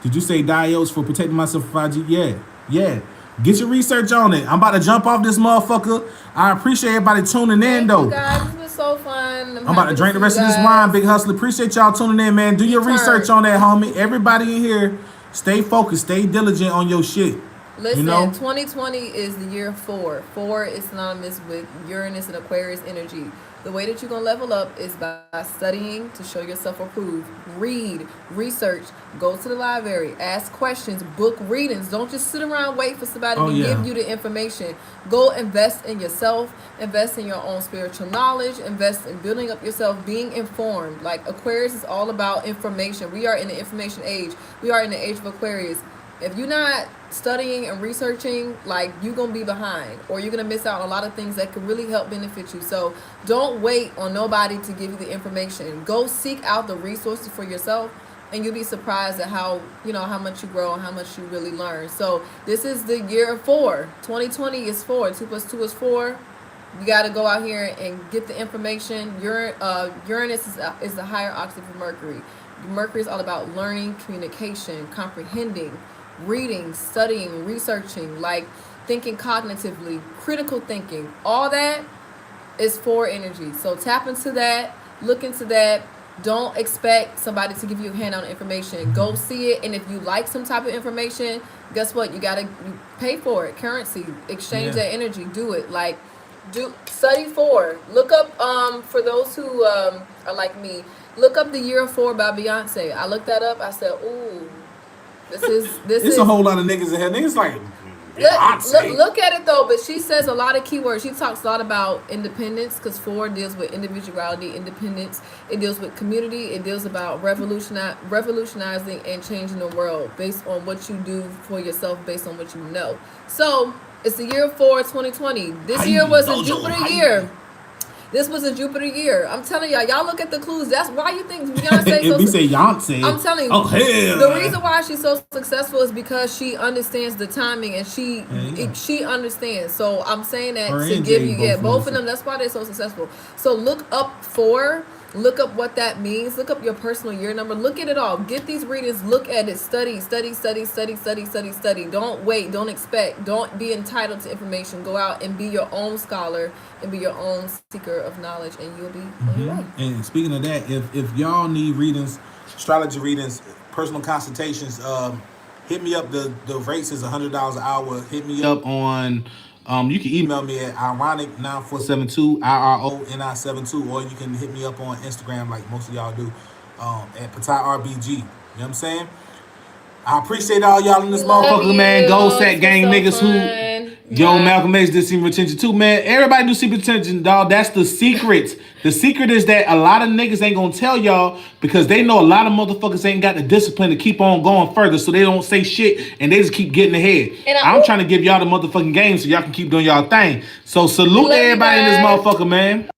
Speaker 1: Did you say diodes for protecting myself from 5G? Yeah. Get your research on it. I'm about to jump off this motherfucker. I appreciate everybody tuning in, though.
Speaker 2: Guys, this was so fun.
Speaker 1: I'm about to drink the rest of this wine, Big Hustler. Appreciate y'all tuning in, man. Do your research on that, homie. Everybody in here, stay focused, stay diligent on your shit.
Speaker 2: Listen, 2020 is the year 4. 4 is synonymous with Uranus and Aquarius energy. The way that you're going to level up is by studying to show yourself approved. Read, research, go to the library, ask questions, book readings. Don't just sit around wait for somebody to give you the information. Go invest in yourself, invest in your own spiritual knowledge, invest in building up yourself, being informed. Like Aquarius is all about information. We are in the information age. We are in the age of Aquarius. If you're not studying and researching, like, you're going to be behind, or you're going to miss out on a lot of things that could really help benefit you. So don't wait on nobody to give you the information. Go seek out the resources for yourself, and you'll be surprised at how much you grow and how much you really learn. So this is the year 4. 2020 is 4. 2 plus 2 is 4. You got to go out here and get the information. Uranus is the higher octave of Mercury. Mercury is all about learning, communication, comprehending, reading, studying, researching, like thinking cognitively, critical thinking. All that It's 4 energy. So tap into that, look into that. Don't expect somebody to give you a handout information. Go see it, and if you like some type of information, guess what? You pay for it. Currency, exchange
Speaker 1: Yeah.
Speaker 2: that energy. Do it. Like, do study 4. Look up for those who are like me. Look up the Year of 4 by Beyonce. I looked that up. I said, ooh, this
Speaker 1: It's
Speaker 2: is
Speaker 1: a whole lot of niggas in here. Niggas like
Speaker 2: look at it though, but she says a lot of keywords. She talks a lot about independence because 4 deals with individuality, independence. It deals with community. It deals about revolutionizing and changing the world based on what you do for yourself, based on what you know. So it's the year 4, 2020. This year was a Jupiter year. This was a Jupiter year. I'm telling y'all look at the clues. That's why you think Beyonce.
Speaker 1: if we say Beyonce,
Speaker 2: I'm telling you.
Speaker 1: oh hell.
Speaker 2: The reason why she's so successful is because she understands the timing and she understands. So I'm saying that
Speaker 1: Her
Speaker 2: to
Speaker 1: and
Speaker 2: give
Speaker 1: Jay
Speaker 2: you
Speaker 1: both
Speaker 2: both of them. That's why they're so successful. So look up 4. Look up what that means. Look up your personal year number. Look at it all. Get these readings. Look at it. Study. Don't wait. Don't expect. Don't be entitled to information. Go out and be your own scholar and be your own seeker of knowledge, and you'll be on your way.
Speaker 1: And speaking of that, if y'all need readings, astrology readings, personal consultations, hit me up. The rates is $100 an hour. Hit me up on. You can email me at ironic9472 IRONI72, or you can hit me up on Instagram like most of y'all do, at PataiRBG. You know what I'm saying? I appreciate all y'all in this motherfucker, man. Gold Sacc gang niggas who. Yo, Malcolm X did secret retention too, man. Everybody do secret retention, dog. That's the secret. The secret is that a lot of niggas ain't gonna tell y'all because they know a lot of motherfuckers ain't got the discipline to keep on going further, so they don't say shit and they just keep getting ahead. I'm trying to give y'all the motherfucking game so y'all can keep doing y'all thing. So salute everybody in this motherfucker, man.